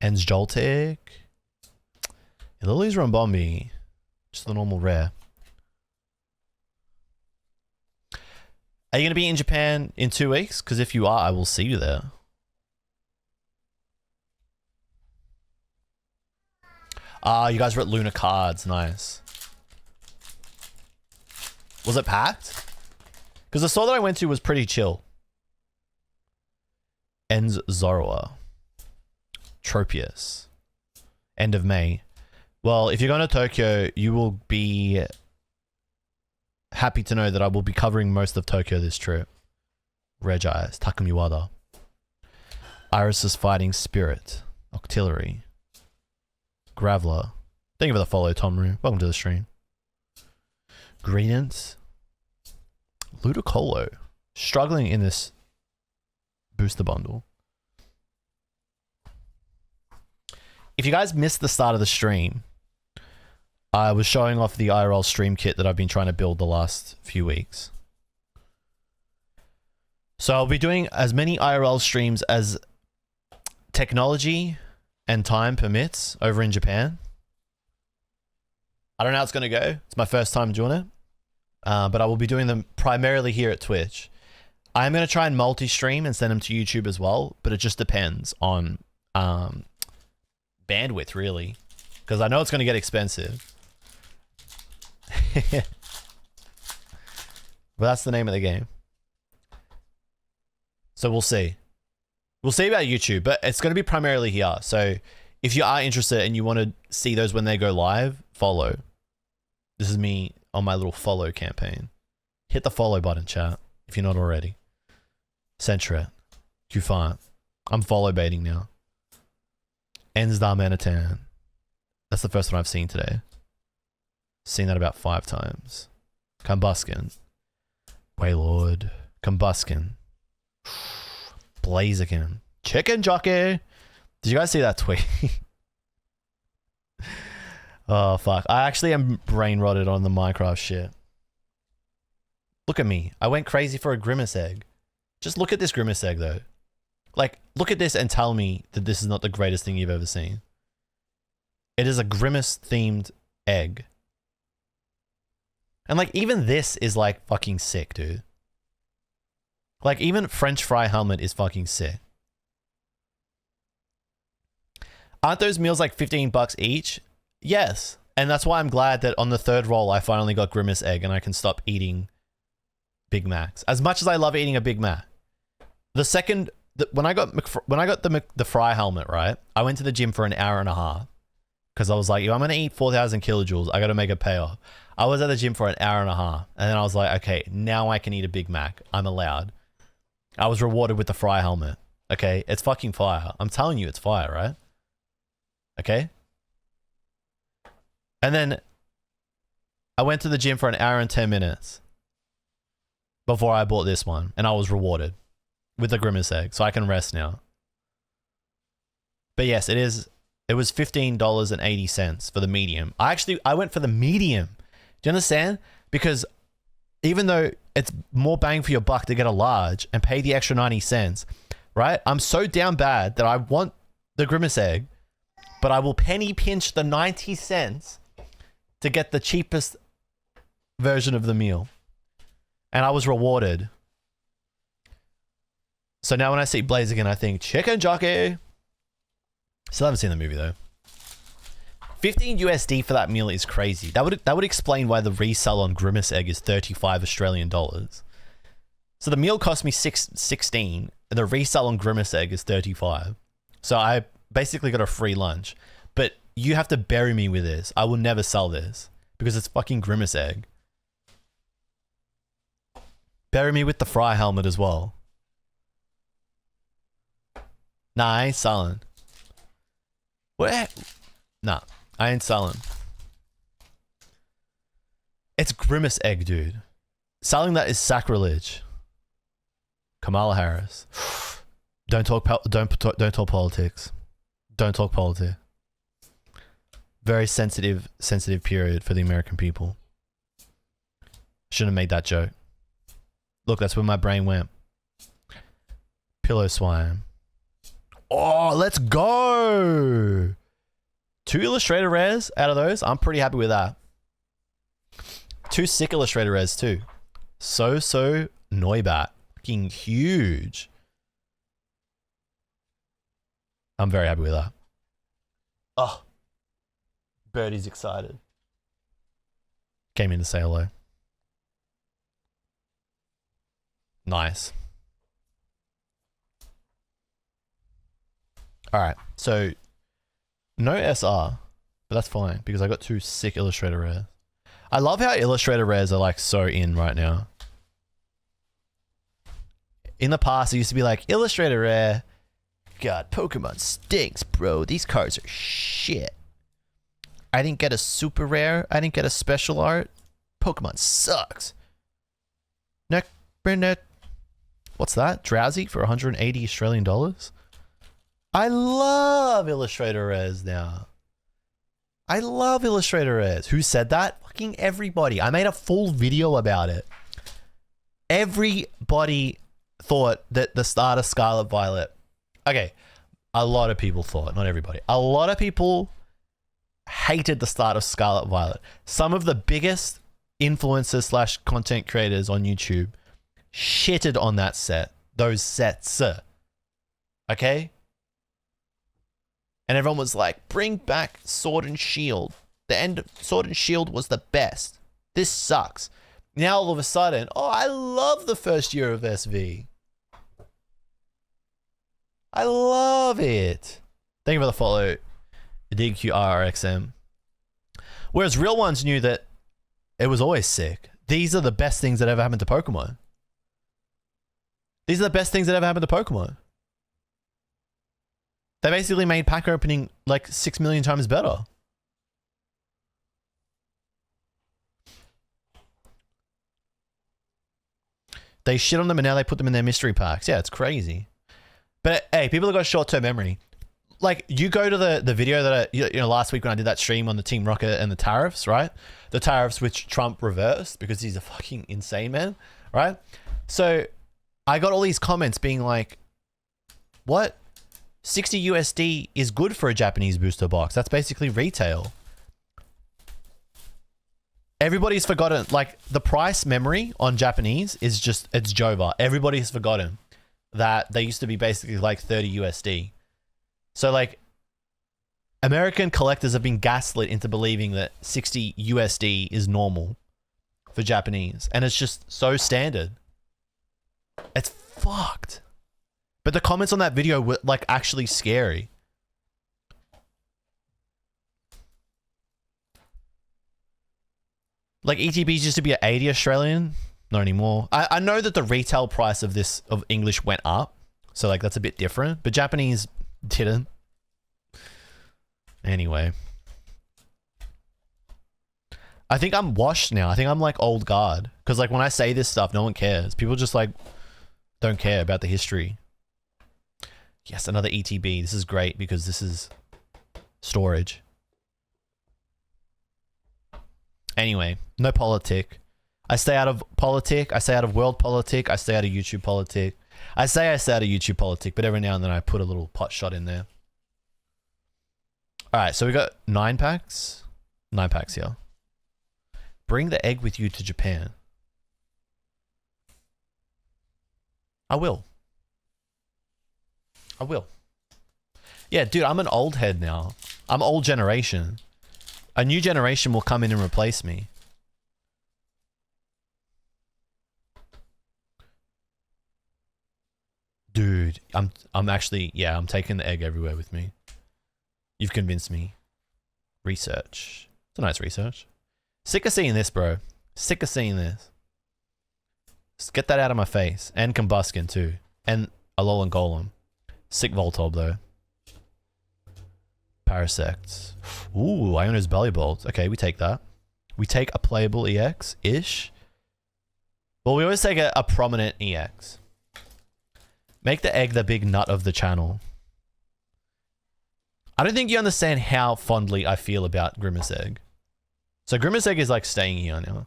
Ends Joltik. Lillie's Ribombee. Just the normal rare. Are you going to be in Japan in 2 weeks? Because if you are, I will see you there. Ah, you guys were at Luna Cards. Nice. Was it packed? Because the store that I went to was pretty chill. Ends Zoroa. Tropius. End of May. Well, if you're going to Tokyo, you will be happy to know that I will be covering most of Tokyo this trip. Regis. Takamiwada. Iris's Fighting Spirit. Octillery. Graveler. Thank you for the follow, Tomru. Welcome to the stream. Greedent. Ludicolo. Struggling in this booster bundle. If you guys missed the start of the stream, I was showing off the IRL Stream Kit that I've been trying to build the last few weeks. So I'll be doing as many IRL streams as technology and time permits over in Japan. I don't know how it's going to go. It's my first time doing it. But I will be doing them primarily here at Twitch. I'm going to try and multi-stream and send them to YouTube as well, but it just depends on bandwidth, really. Because I know it's going to get expensive. But that's the name of the game. So we'll see. We'll see about YouTube, but it's going to be primarily here. So if you are interested and you want to see those when they go live, follow. This is me on my little follow campaign. Hit the follow button, chat, if you're not already. Sentret. Qfant. I'm follow baiting now. Ensdar Manitan. That's the first one I've seen today. Seen that about 5 times. Combuskin. Wailord. Combuskin. Blaziken. Chicken Jockey. Did you guys see that tweet? Oh, fuck. I actually am brain rotted on the Minecraft shit. Look at me. I went crazy for a Grimace egg. Just look at this Grimace egg, though. Like, look at this and tell me that this is not the greatest thing you've ever seen. It is a Grimace-themed egg. And, like, even this is, like, fucking sick, dude. Like, even French fry helmet is fucking sick. Aren't those meals, like, 15 bucks each? Yes. And that's why I'm glad that on the third roll, I finally got Grimace egg and I can stop eating Big Macs. As much as I love eating a Big Mac. The second... When I got the fry helmet, right? I went to the gym for an hour and a half because I was like, if I'm going to eat 4,000 kilojoules, I got to make a payoff. I was at the gym for an hour and a half and then I was like, okay, now I can eat a Big Mac. I'm allowed. I was rewarded with the fry helmet. Okay, it's fucking fire. I'm telling you, it's fire, right? Okay. And then I went to the gym for an hour and 10 minutes before I bought this one and I was rewarded with the Grimace egg, so I can rest now. But yes, it was $15.80 for the medium. I went for the medium. Do you understand? Because even though it's more bang for your buck to get a large and pay the extra 90 cents, right? I'm so down bad that I want the Grimace egg, but I will penny pinch the 90 cents to get the cheapest version of the meal. And I was rewarded. So now when I see Blaziken, I think chicken jockey. Still haven't seen the movie though. 15 USD for that meal is crazy. That would explain why the resell on Grimace egg is 35 Australian dollars. So the meal cost me 16, and the resell on Grimace egg is 35. So I basically got a free lunch. But you have to bury me with this. I will never sell this because it's fucking Grimace egg. Bury me with the fry helmet as well. Nah, I ain't selling. What? Nah, I ain't selling. It's Grimace egg, dude. Selling that is sacrilege. Kamala Harris. Don't talk politics. Don't talk politics. Very sensitive period for the American people. Shouldn't have made that joke. Look, that's where my brain went. Pillow swine. Oh, let's go! 2 Illustrator rares out of those. I'm pretty happy with that. 2 sick Illustrator rares too. So Noibat. Fucking huge. I'm very happy with that. Oh. Birdie's excited. Came in to say hello. Nice. Alright, so no SR, but that's fine because I got 2 sick Illustrator rares. I love how Illustrator rares are like so in right now. In the past, it used to be like, Illustrator rare. God, Pokemon stinks, bro. These cards are shit. I didn't get a super rare. I didn't get a special art. Pokemon sucks. Neck, Burnett. What's that? Drowsy for 180 Australian dollars? I love Illustrator rares now. I love Illustrator rares. Who said that? Fucking everybody. I made a full video about it. Everybody thought that the start of Scarlet Violet... Okay, a lot of people thought, not everybody. A lot of people hated the start of Scarlet Violet. Some of the biggest influencers / content creators on YouTube shitted on that set. Those sets. Okay? And everyone was like, bring back Sword and Shield. The end of Sword and Shield was the best. This sucks. Now all of a sudden, oh, I love the first year of SV. I love it. Thank you for the follow, DQRXM. Whereas real ones knew that it was always sick. These are the best things that ever happened to Pokemon. These are the best things that ever happened to Pokemon. They basically made pack opening like 6 million times better. They shit on them and now they put them in their mystery packs. Yeah, it's crazy. But hey, people have got short-term memory. Like, you go to the video that last week when I did that stream on the Team Rocket and the tariffs, right? The tariffs which Trump reversed because he's a fucking insane man, right? So I got all these comments being like, what? 60 USD is good for a Japanese booster box. That's basically retail. Everybody's forgotten, like, the price memory on Japanese is just, it's Jova. Everybody's forgotten that they used to be basically like 30 USD. So, like, American collectors have been gaslit into believing that 60 USD is normal for Japanese. And it's just so standard. It's fucked. But the comments on that video were, like, actually scary. Like, ETBs used to be at 80 Australian. Not anymore. I know that the retail price of this, of English, went up. So, like, that's a bit different. But Japanese didn't. Anyway. I think I'm washed now. I think I'm, like, old guard. Because, like, when I say this stuff, no one cares. People just, like, don't care about the history. Yes, another ETB. This is great because this is storage. Anyway, no politic. I stay out of politic. I stay out of world politic. I stay out of YouTube politic. I stay out of YouTube politic, but every now and then I put a little pot shot in there. All right, so we got 9 packs. 9 packs here. Bring the egg with you to Japan. I will. I will. Yeah, dude, I'm an old head now. I'm old generation. A new generation will come in and replace me. Dude, I'm actually, yeah, I'm taking the egg everywhere with me. You've convinced me. Research. It's a nice research. Sick of seeing this, bro. Sick of seeing this. Just get that out of my face. And Combuskin too. And Alolan Golem. Sick Voltorb though. Parasect. Ooh, Iono's Bellibolt. Okay, we take that. We take a playable EX-ish. Well, we always take a prominent EX. Make the egg the big nut of the channel. I don't think you understand how fondly I feel about Grimace Egg. So Grimace Egg is like staying here now.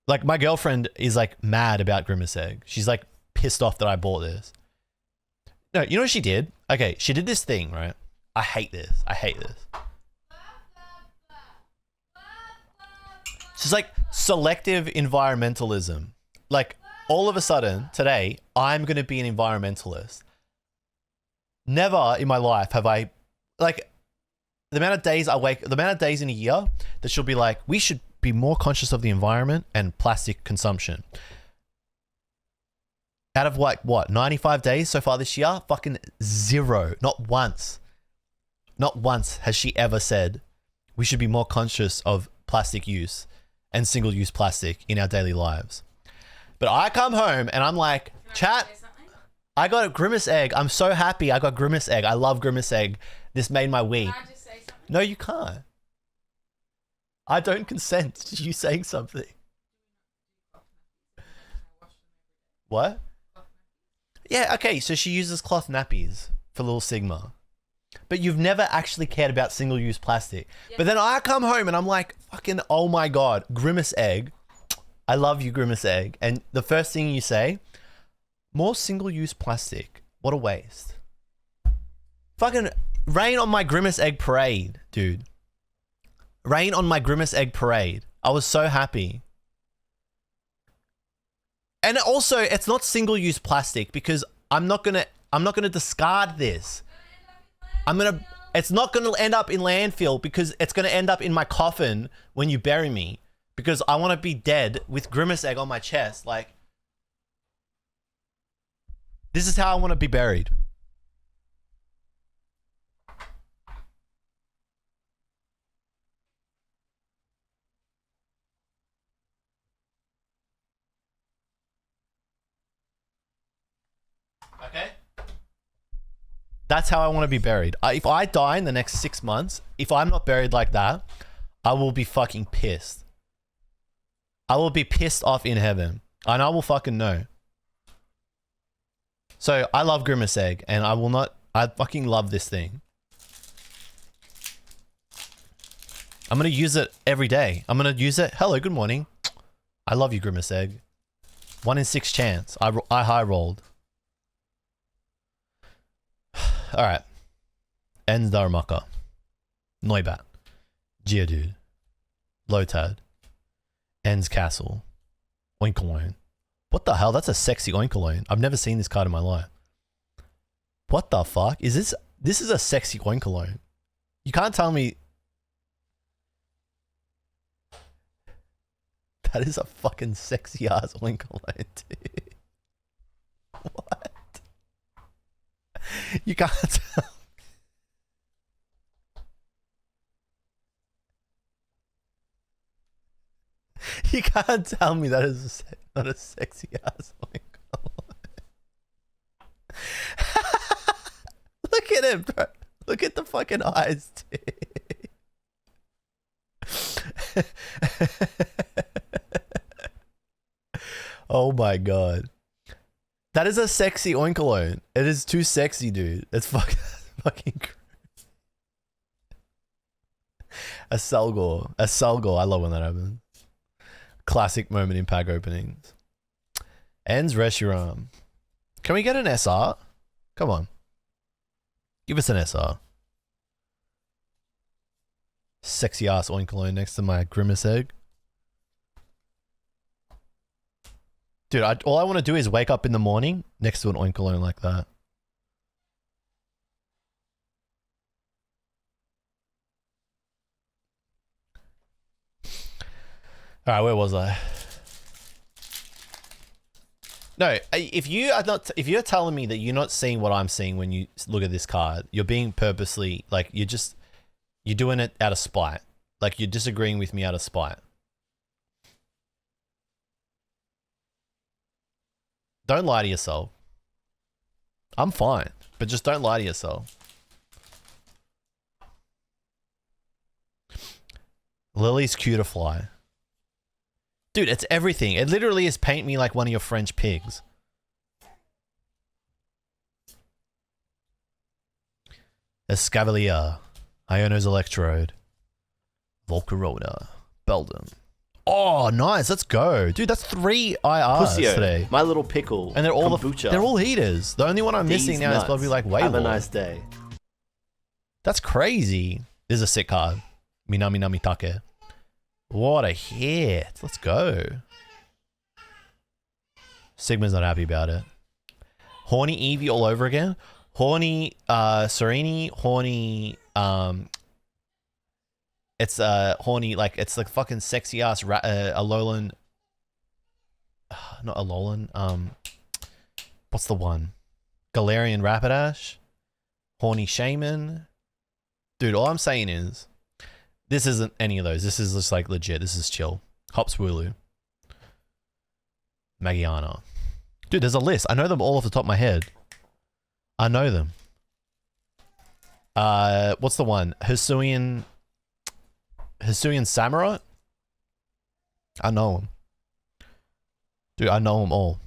Like, my girlfriend is like mad about Grimace Egg. She's like pissed off that I bought this. No, you know what she did? Okay, she did this thing, right? I hate this. I hate this. She's like selective environmentalism. Like, all of a sudden, today, I'm going to be an environmentalist. Never in my life have I, like, the amount of days I wake, the amount of days in a year that she'll be like, we should be more conscious of the environment and plastic consumption. Out of like, what, 95 days so far this year? Fucking 0. Not once. Not once has she ever said we should be more conscious of plastic use and single-use plastic in our daily lives. But I come home and I'm like, chat, I got a Grimace Egg. I'm so happy I got Grimace Egg. I love Grimace Egg. This made my week. Can I just say something? No, you can't. I don't consent to you saying something. What? Yeah, okay, so she uses cloth nappies for little Sigma. But you've never actually cared about single-use plastic. Yes. But then I come home and I'm like, fucking, oh my god, Grimace Egg. I love you, Grimace Egg. And the first thing you say, more single-use plastic. What a waste. Fucking rain on my Grimace Egg parade, dude. Rain on my Grimace Egg parade. I was so happy. And also, it's not single-use plastic because I'm not gonna discard this. It's not gonna end up in landfill because it's gonna end up in my coffin when you bury me. Because I want to be dead with Grimace Egg on my chest. Like, this is how I want to be buried. Okay? That's how I want to be buried. If I die in the next 6 months, if I'm not buried like that, I will be fucking pissed. I will be pissed off in heaven. And I will fucking know. So, I love Grimace Egg, and I will not... I fucking love this thing. I'm gonna use it every day. I'm gonna use it... Hello, good morning. I love you, Grimace Egg. 1 in 6 chance. I high rolled. Alright. Ends Darumaka. Noibat. Geodude. Lotad. Ends Castle. Oinkologne. What the hell? That's a sexy Oinkologne. I've never seen this card in my life. What the fuck? Is this... This is a sexy Oinkologne. You can't tell me... That is a fucking sexy ass Oinkologne, dude. What? You can't tell... You can't tell me that is not a sexy ass Oinkologne. Look at it, bro. Look at the fucking eyes, dude. Oh my god. That is a sexy Oinkologne. It is too sexy, dude. It's fucking crazy. A Selgor. A Selgor. I love when that happens. Classic moment in pack openings. Ends Reshiram. Can we get an SR? Come on. Give us an SR. Sexy ass Oinkologne next to my Grimace Egg. Dude, all I want to do is wake up in the morning next to an Oinkologne like that. Alright, where was I? No, if you're telling me that you're not seeing what I'm seeing when you look at this card, you're being purposely, like, you're doing it out of spite. Like, you're disagreeing with me out of spite. Don't lie to yourself. I'm fine, but just don't lie to yourself. Lillie's Cutiefly. Dude, it's everything. It literally is paint me like one of your French pigs. Escavalier. Iono's Electrode. Volcarona. Beldum. Oh, nice. Let's go. Dude, that's 3 IRs today. My little pickle. And they're all kombucha. they're all heaters. The only one I'm missing now is probably like Wailord. Have a nice day. That's crazy. This is a sick card. Minami Namitake. What a hit. Let's go. Sigma's not happy about it. Horny Eevee all over again. Horny Serini. Horny it's horny, like, it's like fucking sexy ass Alolan. Not Alolan. What's the one? Galarian Rapidash. Horny Shaman. Dude, all I'm saying is this isn't any of those. This is just like legit. This is chill. Hops Wooloo. Magiana. Dude, there's a list. I know them all off the top of my head. I know them. What's the one? Hisuian Samurai? I know him. Dude, I know them all.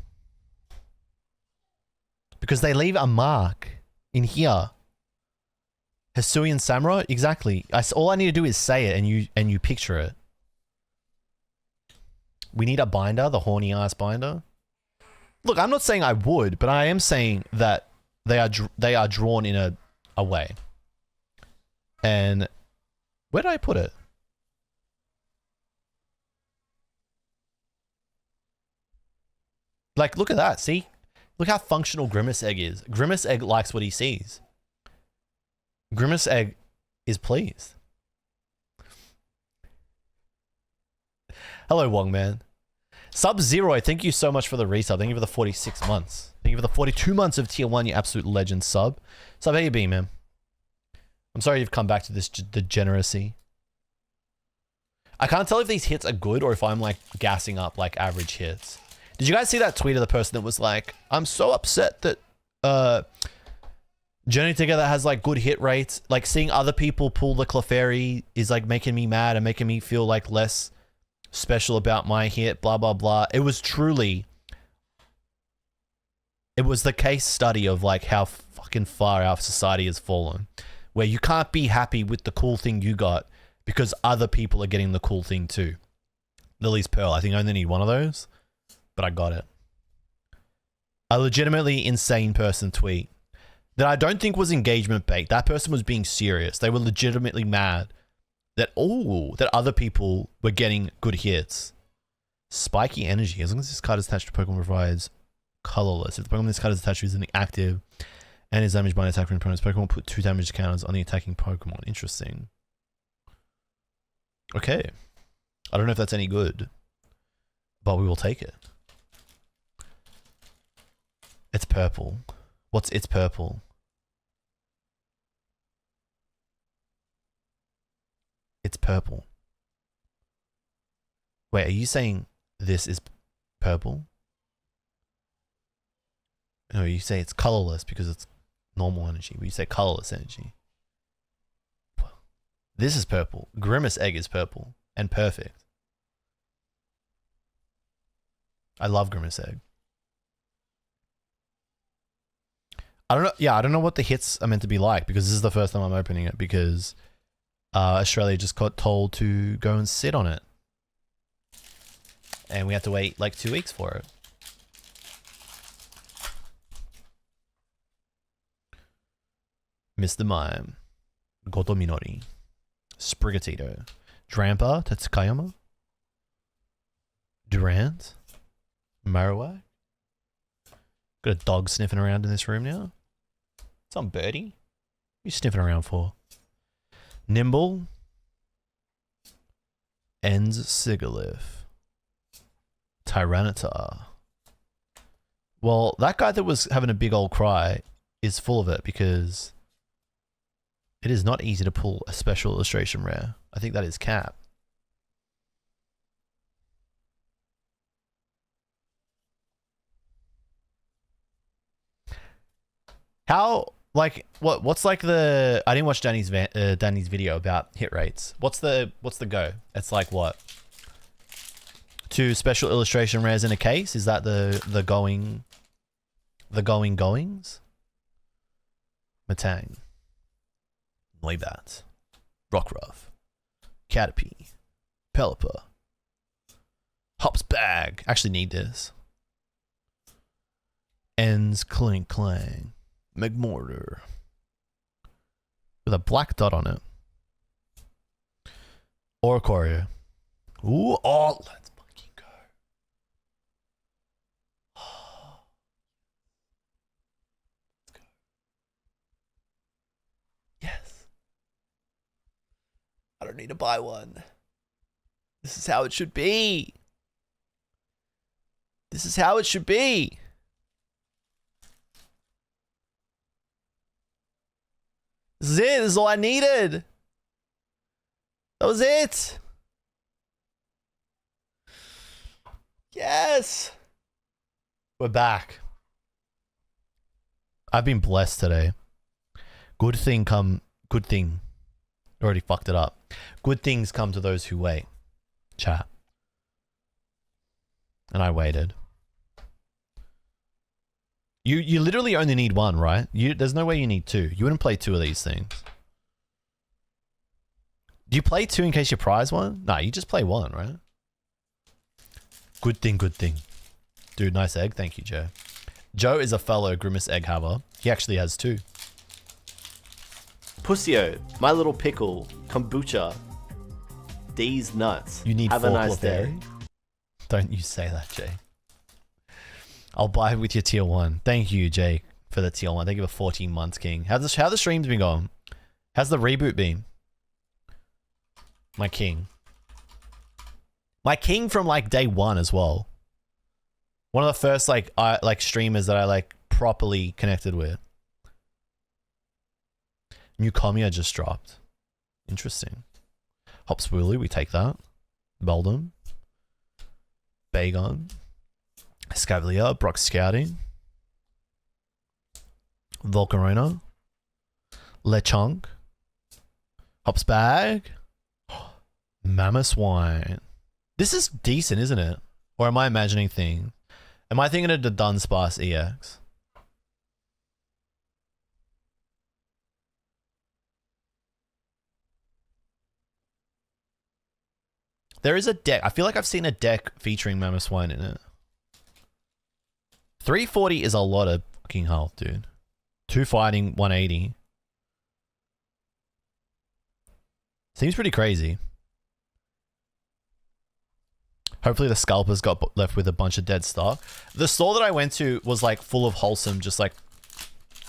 Because they leave a mark in here. Hisuian Samurai? Exactly. All I need to do is say it and you picture it. We need a binder, the horny ass binder. Look, I'm not saying I would, but I am saying that they are drawn in a way. And where did I put it? Like, look at that. See? Look how functional Grimace Egg is. Grimace Egg likes what he sees. Grimace Egg is pleased. Hello, Wongman. Sub-Zero, thank you so much for the resub. Thank you for the 46 months. Thank you for the 42 months of tier 1, you absolute legend sub. Sub, how you been, man? I'm sorry you've come back to this degeneracy. I can't tell if these hits are good or if I'm like gassing up like average hits. Did you guys see that tweet of the person that was like, I'm so upset that Journey Together has like good hit rates. Like seeing other people pull the Clefairy is like making me mad and making me feel like less special about my hit, blah, blah, blah. It was truly, it was the case study of like how fucking far our society has fallen, where you can't be happy with the cool thing you got because other people are getting the cool thing too. Lillie's Pearl. I think I only need one of those, but I got it. A legitimately insane person tweet that I don't think was engagement bait. That person was being serious. They were legitimately mad that, that other people were getting good hits. Spiky energy. As long as this card is attached to Pokemon provides colorless. If the Pokemon this card is attached to is active and is damaged by an attack from opponent's Pokemon, put 2 damage counters on the attacking Pokemon. Interesting. Okay. I don't know if that's any good, but we will take it. It's purple. It's purple? It's purple. Wait, are you saying this is purple? No, you say it's colorless because it's normal energy, but you say colorless energy. This is purple. Grimace Egg is purple and perfect. I love Grimace Egg. I don't know. Yeah, I don't know what the hits are meant to be like because this is the first time I'm opening it because Australia just got told to go and sit on it. And we had to wait like 2 weeks for it. Mr. Mime. Goto Minori. Sprigatito. Drampa. Tatsukayama. Durant. Marowak. Got a dog sniffing around in this room now. It's on Birdie. What are you sniffing around for? Nimble. Ends Sigalith. Tyranitar. Well, that guy that was having a big old cry is full of it because it is not easy to pull a special illustration rare. I think that is cap. How, like, what's like the, I didn't watch Danny's video about hit rates. What's the go? It's like what? 2 special illustration rares in a case? Is that the goings? Matang. Noibat. Rockruff. Caterpie. Pelipper. Hops Bag. Actually need this. Ends Clink Clang. McMortar. With a black dot on it. Oricorio. Ooh, oh, let's fucking go. Let's go. Yes. I don't need to buy one. This is how it should be. This is how it should be. This is it. This is all I needed. That was it. Yes. We're back. I've been blessed today. Good thing. Already fucked it up. Good things come to those who wait. Chat. And I waited. You literally only need one, right? There's no way you need 2. You wouldn't play 2 of these things. Do you play 2 in case you prize one? Nah, you just play 1, right? Good thing. Dude, nice egg. Thank you, Joe. Joe is a fellow Grimace Egg haver. He actually has 2. Pussio, My Little Pickle, Kombucha, D's Nuts. You need 4 nice day. Don't you say that, Jay. I'll buy with your tier 1. Thank you, Jay, for the tier 1. Thank you for 14 months, King. How the streams been going? How's the reboot been? My king. My king from like day 1 as well. One of the first like streamers that I like properly connected with. New Kamiya just dropped. Interesting. Hopswoolly, we take that. Beldum. Bagon. Scavalier, Brock Scouting. Volcarona. Lechonk. Hops Bag. Mammoth Wine. This is decent, isn't it? Or am I imagining things? Am I thinking of the Dunsparce EX? There is a deck. I feel like I've seen a deck featuring Mamoswine in it. 340 is a lot of fucking health, dude. 2 fighting, 180. Seems pretty crazy. Hopefully the scalpers got left with a bunch of dead stock. The store that I went to was like full of wholesome, just like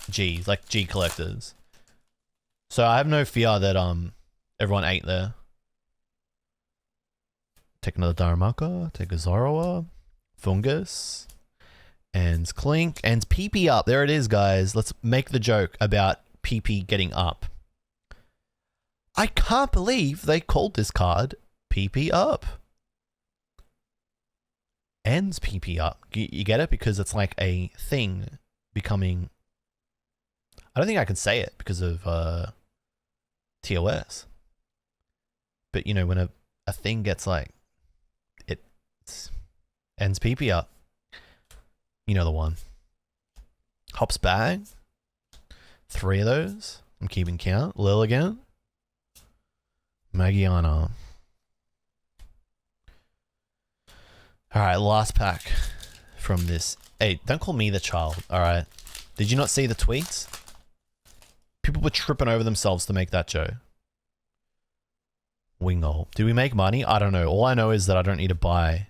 G's, like G collectors. So I have no fear that everyone ate there. Take another Darumaka, take a Zoroark, Fungus, and Clink, and PP up. There it is, guys. Let's make the joke about PP getting up. I can't believe they called this card PP up. Ends PP up. You get it? Because it's like a thing becoming... I don't think I can say it because of TOS. But, you know, when a thing gets like... It ends PP up. You know the one. Hops bag. 3 of those. I'm keeping count. Lil again. Magiana. Alright, last pack from this. Hey, don't call me the child, alright? Did you not see the tweets? People were tripping over themselves to make that joke. Wingull. Do we make money? I don't know. All I know is that I don't need to buy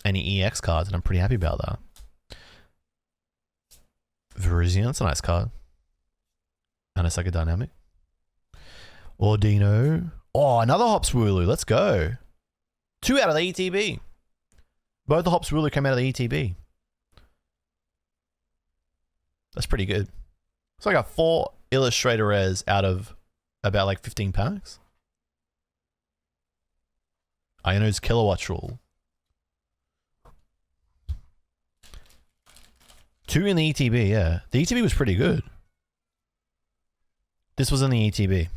any EX cards, and I'm pretty happy about that. Veruzian, that's a nice card. And a Psychodynamic. Ordino. Oh, another Hops Wooloo. Let's go. 2 out of the ETB. Both the Hops Wooloo came out of the ETB. That's pretty good. So I got 4 Illustrator Rares out of about like 15 packs. Iono's Kilowatt Rule. 2 in the ETB, yeah. The ETB was pretty good. This was in the ETB.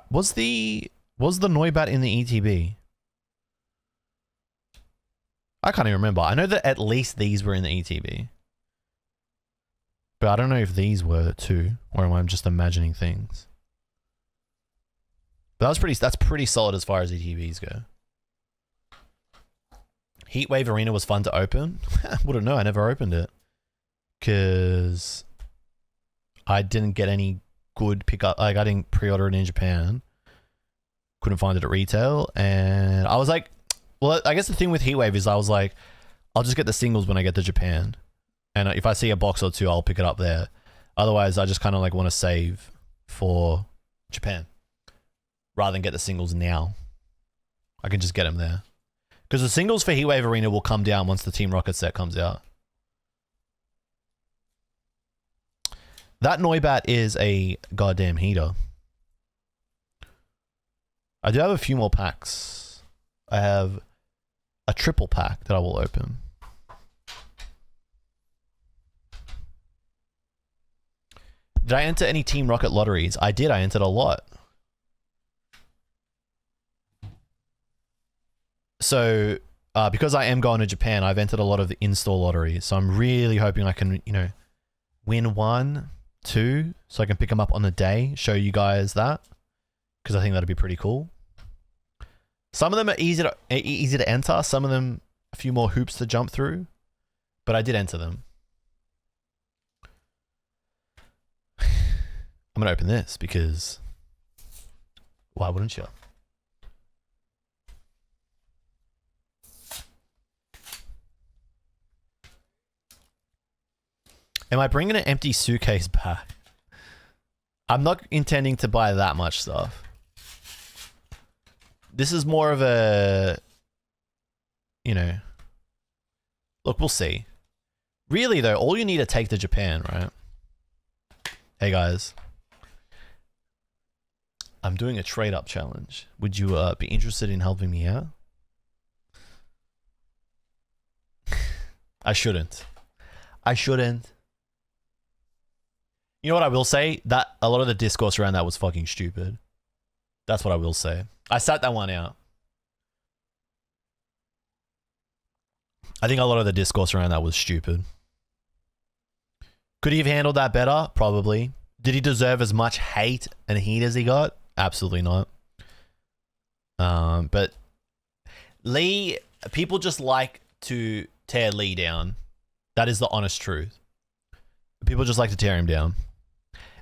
Was the Noibat in the ETB? I can't even remember. I know that at least these were in the ETB. But I don't know if these were too, or am I just imagining things? But that's pretty solid as far as ETBs go. Heatwave Arena was fun to open. Wouldn't know, I never opened it. Because I didn't get any good pickup. Like, I didn't pre-order it in Japan. Couldn't find it at retail. And I was like, well, I guess the thing with Heatwave is I was like, I'll just get the singles when I get to Japan. And if I see a box or 2, I'll pick it up there. Otherwise, I just kind of like want to save for Japan. Rather than get the singles now. I can just get them there. Because the singles for Heatwave Arena will come down once the Team Rocket set comes out. That Noibat is a goddamn heater. I do have a few more packs. I have a triple pack that I will open. Did I enter any Team Rocket lotteries? I did. I entered a lot. So, because I am going to Japan, I've entered a lot of the in-store lotteries. So I'm really hoping I can, you know, win 1, 2, so I can pick them up on the day, show you guys that. Because I think that'd be pretty cool. Some of them are easy to enter. Some of them, a few more hoops to jump through. But I did enter them. I'm going to open this because why wouldn't you? Am I bringing an empty suitcase back? I'm not intending to buy that much stuff. This is more of a, you know, look, we'll see. Really though, all you need to take to Japan, right? Hey guys. I'm doing a trade-up challenge. Would you be interested in helping me out? I shouldn't. I shouldn't. You know what I will say? That a lot of the discourse around that was fucking stupid. That's what I will say. I sat that one out. I think a lot of the discourse around that was stupid. Could he have handled that better? Probably. Did he deserve as much hate and heat as he got? Absolutely not. But Lee, people just like to tear Lee down. That is the honest truth. People just like to tear him down.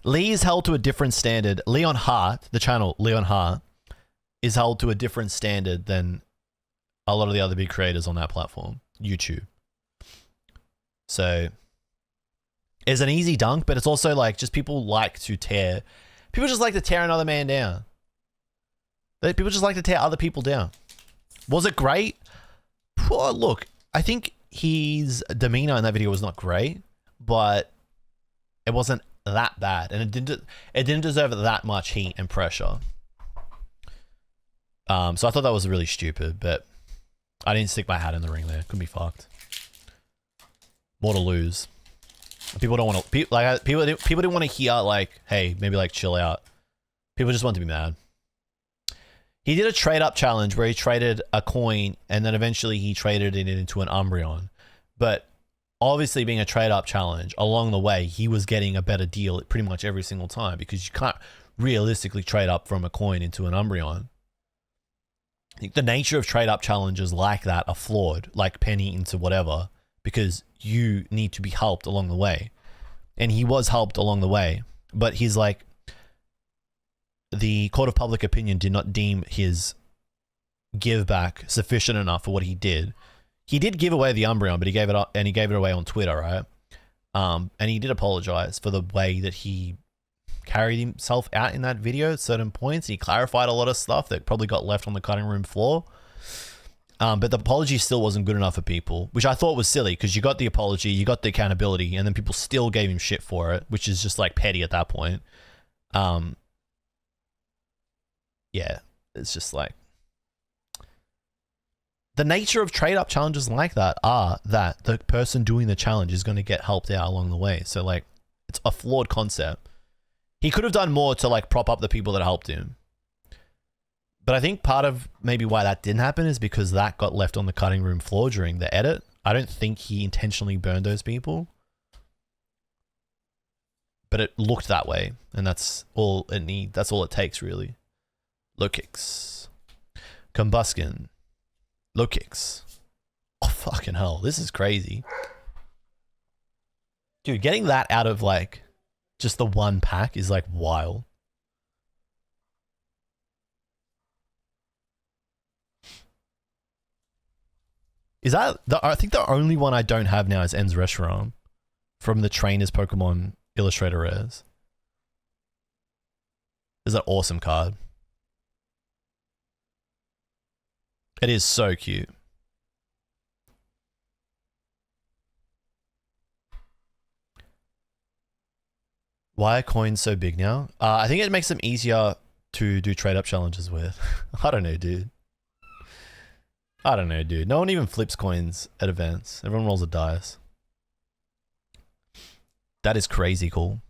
Lee is held to a different standard. Leon Hart, the channel Leon Hart, is held to a different standard than a lot of the other big creators on that platform, YouTube. So it's an easy dunk, but it's also like just people like to tear. People just like to tear another man down. People just like to tear other people down. Was it great? Well, look, I think his demeanor in that video was not great, but it wasn't that bad, and it didn't deserve that much heat and pressure. So I thought that was really stupid, but I didn't stick my hat in the ring there. Could be fucked. More to lose. People don't want to. People didn't want to hear like, "Hey, maybe like chill out." People just want to be mad. He did a trade up challenge where he traded a coin and then eventually he traded it into an Umbreon. But obviously being a trade up challenge, along the way, he was getting a better deal pretty much every single time because you can't realistically trade up from a coin into an Umbreon. I think the nature of trade up challenges like that are flawed, like penny into whatever, because you need to be helped along the way. And he was helped along the way, but he's like, the court of public opinion did not deem his give back sufficient enough for what he did. He did give away the Umbreon, but he gave it up and he gave it away on Twitter, right? And he did apologize for the way that he carried himself out in that video at certain points. He clarified a lot of stuff that probably got left on the cutting room floor. But the apology still wasn't good enough for people, which I thought was silly because you got the apology, you got the accountability, and then people still gave him shit for it, which is just like petty at that point. Yeah, it's just like the nature of trade up challenges like that are that the person doing the challenge is going to get helped out along the way. So like, it's a flawed concept. He could have done more to like prop up the people that helped him. But I think part of maybe why that didn't happen is because that got left on the cutting room floor during the edit. I don't think he intentionally burned those people. But it looked that way, and that's all it needs. That's all it takes, really. Low kicks. Combustion. Low kicks. Oh, fucking hell. This is crazy. Dude, getting that out of, like, just the one pack is, like, wild. Is that... I think the only one I don't have now is Ends Reshiram from the Trainers Pokemon Illustrator Rares. This is an awesome card. It is so cute. Why are coins so big now? I think it makes them easier to do trade-up challenges with. I don't know, dude. No one even flips coins at events. Everyone rolls a dice. That is crazy cool.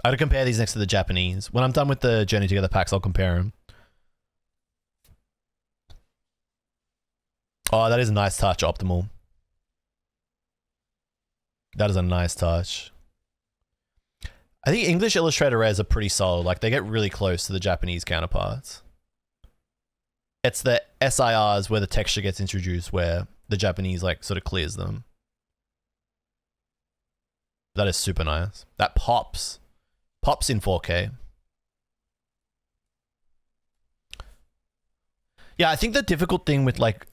I gotta compare these next to the Japanese. When I'm done with the Journey Together packs, I'll compare them. Oh, that is a nice touch, Optimal. That is a nice touch. I think English Illustrator Rares are pretty solid. Like, they get really close to the Japanese counterparts. It's the SIRs where the texture gets introduced, where the Japanese, like, sort of clears them. That is super nice. That pops. Pops in 4K. Yeah, I think the difficult thing with, like,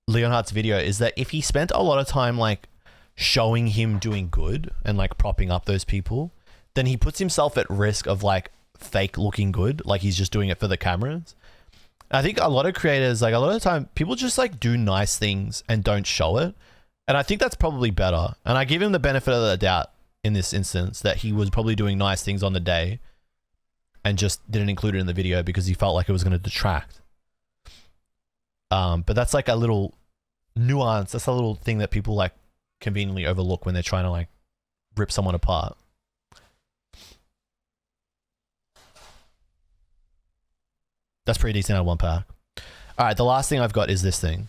Leonhardt's video is that if he spent a lot of time, like, showing him doing good and, like, propping up those people, then he puts himself at risk of, like, fake looking good. Like, he's just doing it for the cameras. I think a lot of creators, like, a lot of the time, people just, like, do nice things and don't show it. And I think that's probably better. And I give him the benefit of the doubt in this instance that he was probably doing nice things on the day and just didn't include it in the video because he felt like it was going to detract. But that's like a little nuance. That's a little thing that people like conveniently overlook when they're trying to like rip someone apart. That's pretty decent out of one pack. Alright, the last thing I've got is this thing.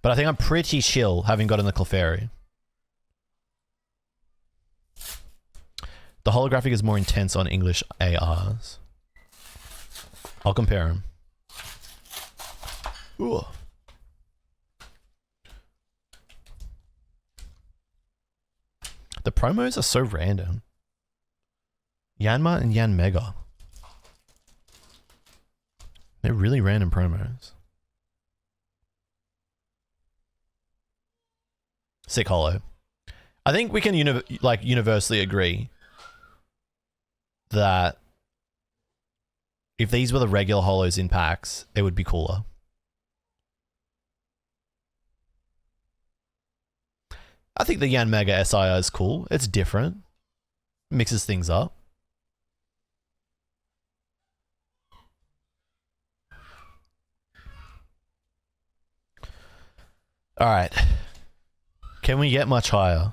But I think I'm pretty chill having gotten the Clefairy. The holographic is more intense on English ARs. I'll compare them. Ooh. The promos are so random. Yanma and Yan Mega. They're really random promos. Sick holo. I think we can universally agree that if these were the regular holos in packs, it would be cooler. I think the Yan Mega SIR is cool. It's different. Mixes things up. Alright. Can we get much higher?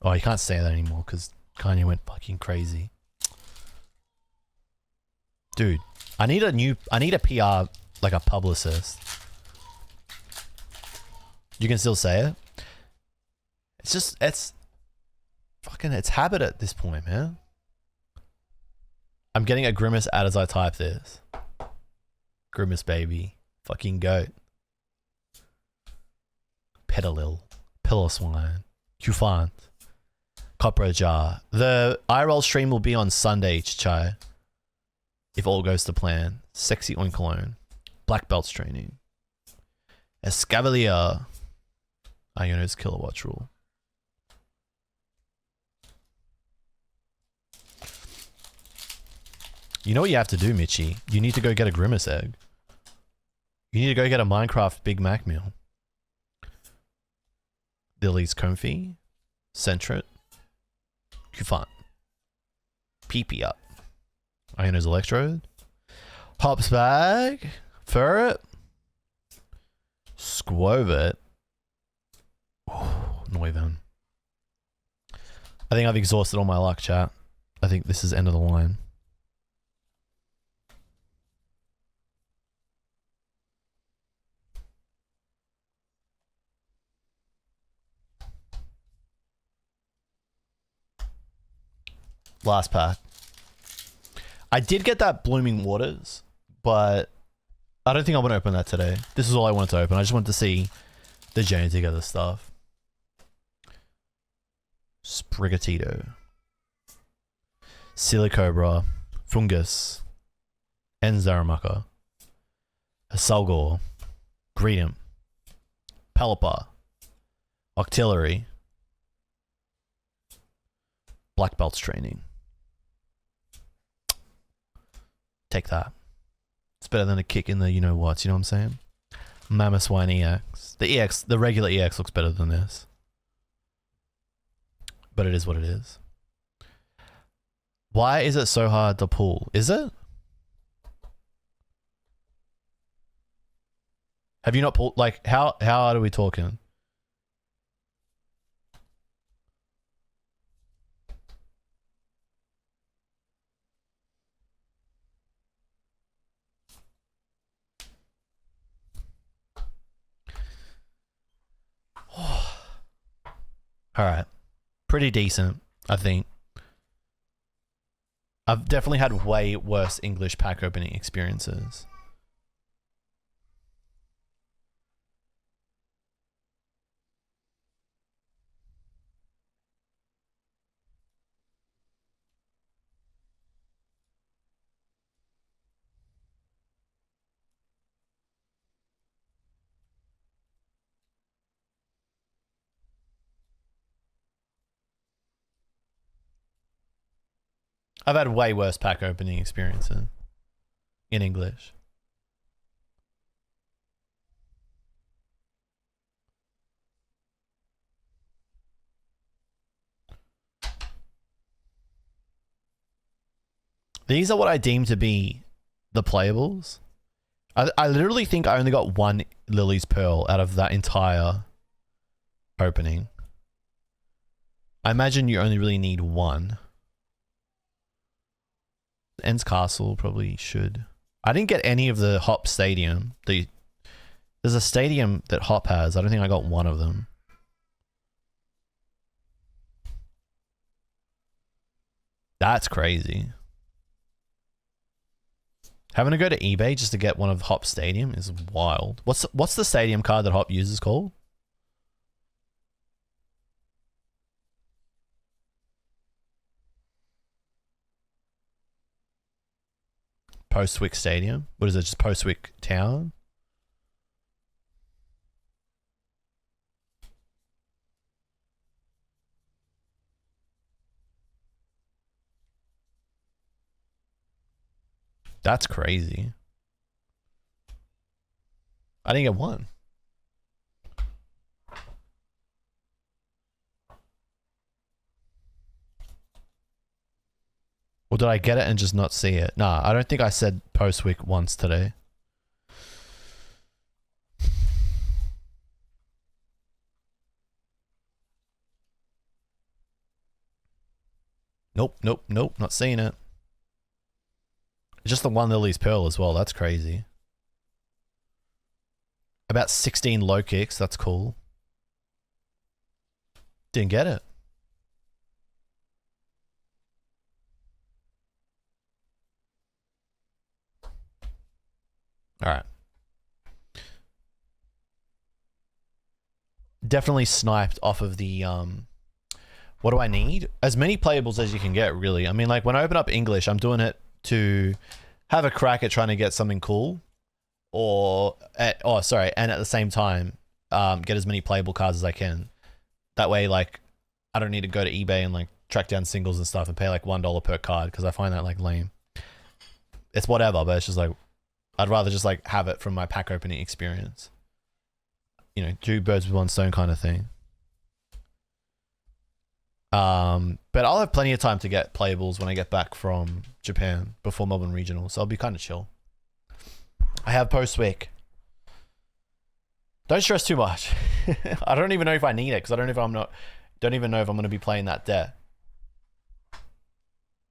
Oh, you can't say that anymore because Kanye went fucking crazy. Dude, I need a PR, like a publicist. You can still say it? It's habit at this point, man. I'm getting a grimace ad as I type this. Grimace baby. Fucking goat. Pedalil. Pillow swine. Cufant. Copra jar. The IRL stream will be on Sunday, Chai. If all goes to plan. Sexy on cologne. Black belts training. Escavalier. Iono's kilowatt rule. You know what you have to do, Mitchie? You need to go get a Grimace egg. You need to go get a Minecraft Big Mac meal. Lillie's Comfy. Centret. Cufant. Pee up. Iono's Electrode. Hops Bag. Ferret. Squovit. Neuven. I think I've exhausted all my luck, chat. I think this is end of the line. Last pack. I did get that Blooming Waters, but I don't think I want to open that today. This is all I wanted to open. I just wanted to see the journey together stuff. Sprigatito. Silicobra. Fungus. Enzaramaka. Salgor. Greedent. Pelipper. Octillery. Black belts training. Take that. It's better than a kick in the you know what, you know what I'm saying? Mammothswine EX. The regular EX looks better than this. But it is what it is. Why is it so hard to pull? Is it? Have you not pulled, like, how hard are we talking? Alright. Pretty decent, I think. I've definitely had way worse English pack opening experiences. I've had way worse pack opening experiences in English. These are what I deem to be the playables. I literally think I only got one Lily's Pearl out of that entire opening. I imagine you only really need one. Ends Castle probably should I didn't get any of the Hop Stadium. There's a stadium that Hop has. I don't think I got one of them. That's crazy. Having to go to eBay just to get one of Hop Stadium is wild. What's the stadium card that Hop uses called? Postwick Stadium? What is it, just Postwick Town? That's crazy. I didn't get one. Or did I get it and just not see it? Nah, I don't think I said Postwick once today. Nope, not seeing it. Just the one Lily's Pearl as well, that's crazy. About 16 low kicks, that's cool. Didn't get it. Alright. Definitely sniped off of the, what do I need? As many playables as you can get, really. I mean, like, when I open up English, I'm doing it to have a crack at trying to get something cool. And at the same time, get as many playable cards as I can. That way, like, I don't need to go to eBay and, like, track down singles and stuff and pay, like, $1 per card, because I find that, like, lame. It's whatever, but it's just, like, I'd rather just, like, have it from my pack opening experience. You know, 2 birds with 1 stone kind of thing. But I'll have plenty of time to get playables when I get back from Japan before Melbourne Regional, so I'll be kind of chill. I have Postwick. Don't stress too much. I don't even know if I need it, because I don't even know if I'm going to be playing that deck.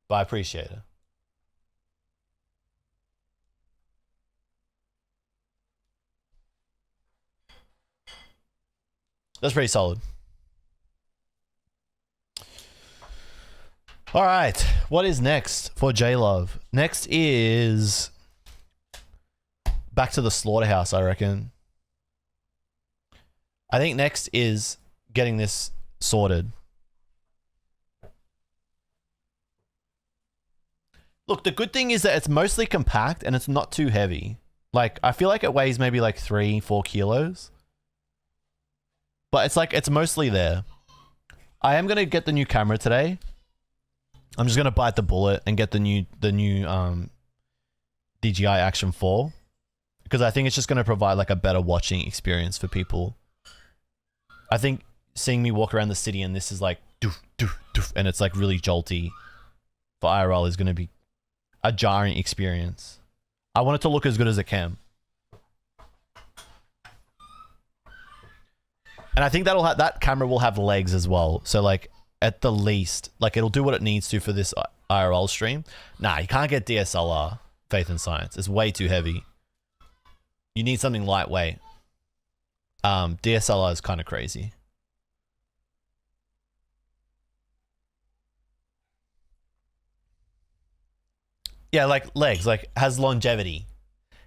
But I appreciate it. That's pretty solid. All right, what is next for jluv? Next is back to the slaughterhouse, I reckon. I think next is getting this sorted. Look, the good thing is that it's mostly compact and it's not too heavy. Like, I feel like it weighs maybe like 3-4 kilos. But it's like, it's mostly there. I am going to get the new camera today. I'm just going to bite the bullet and get the new DJI Action 4. Because I think it's just going to provide like a better watching experience for people. I think seeing me walk around the city and this is like doof, doof, doof, and it's like really jolty for IRL is going to be a jarring experience. I want it to look as good as it can. And I think that camera will have legs as well. So like at the least, like it'll do what it needs to for this IRL stream. Nah, you can't get DSLR, Faith and Science. It's way too heavy. You need something lightweight. DSLR is kind of crazy. Yeah, like legs, like has longevity.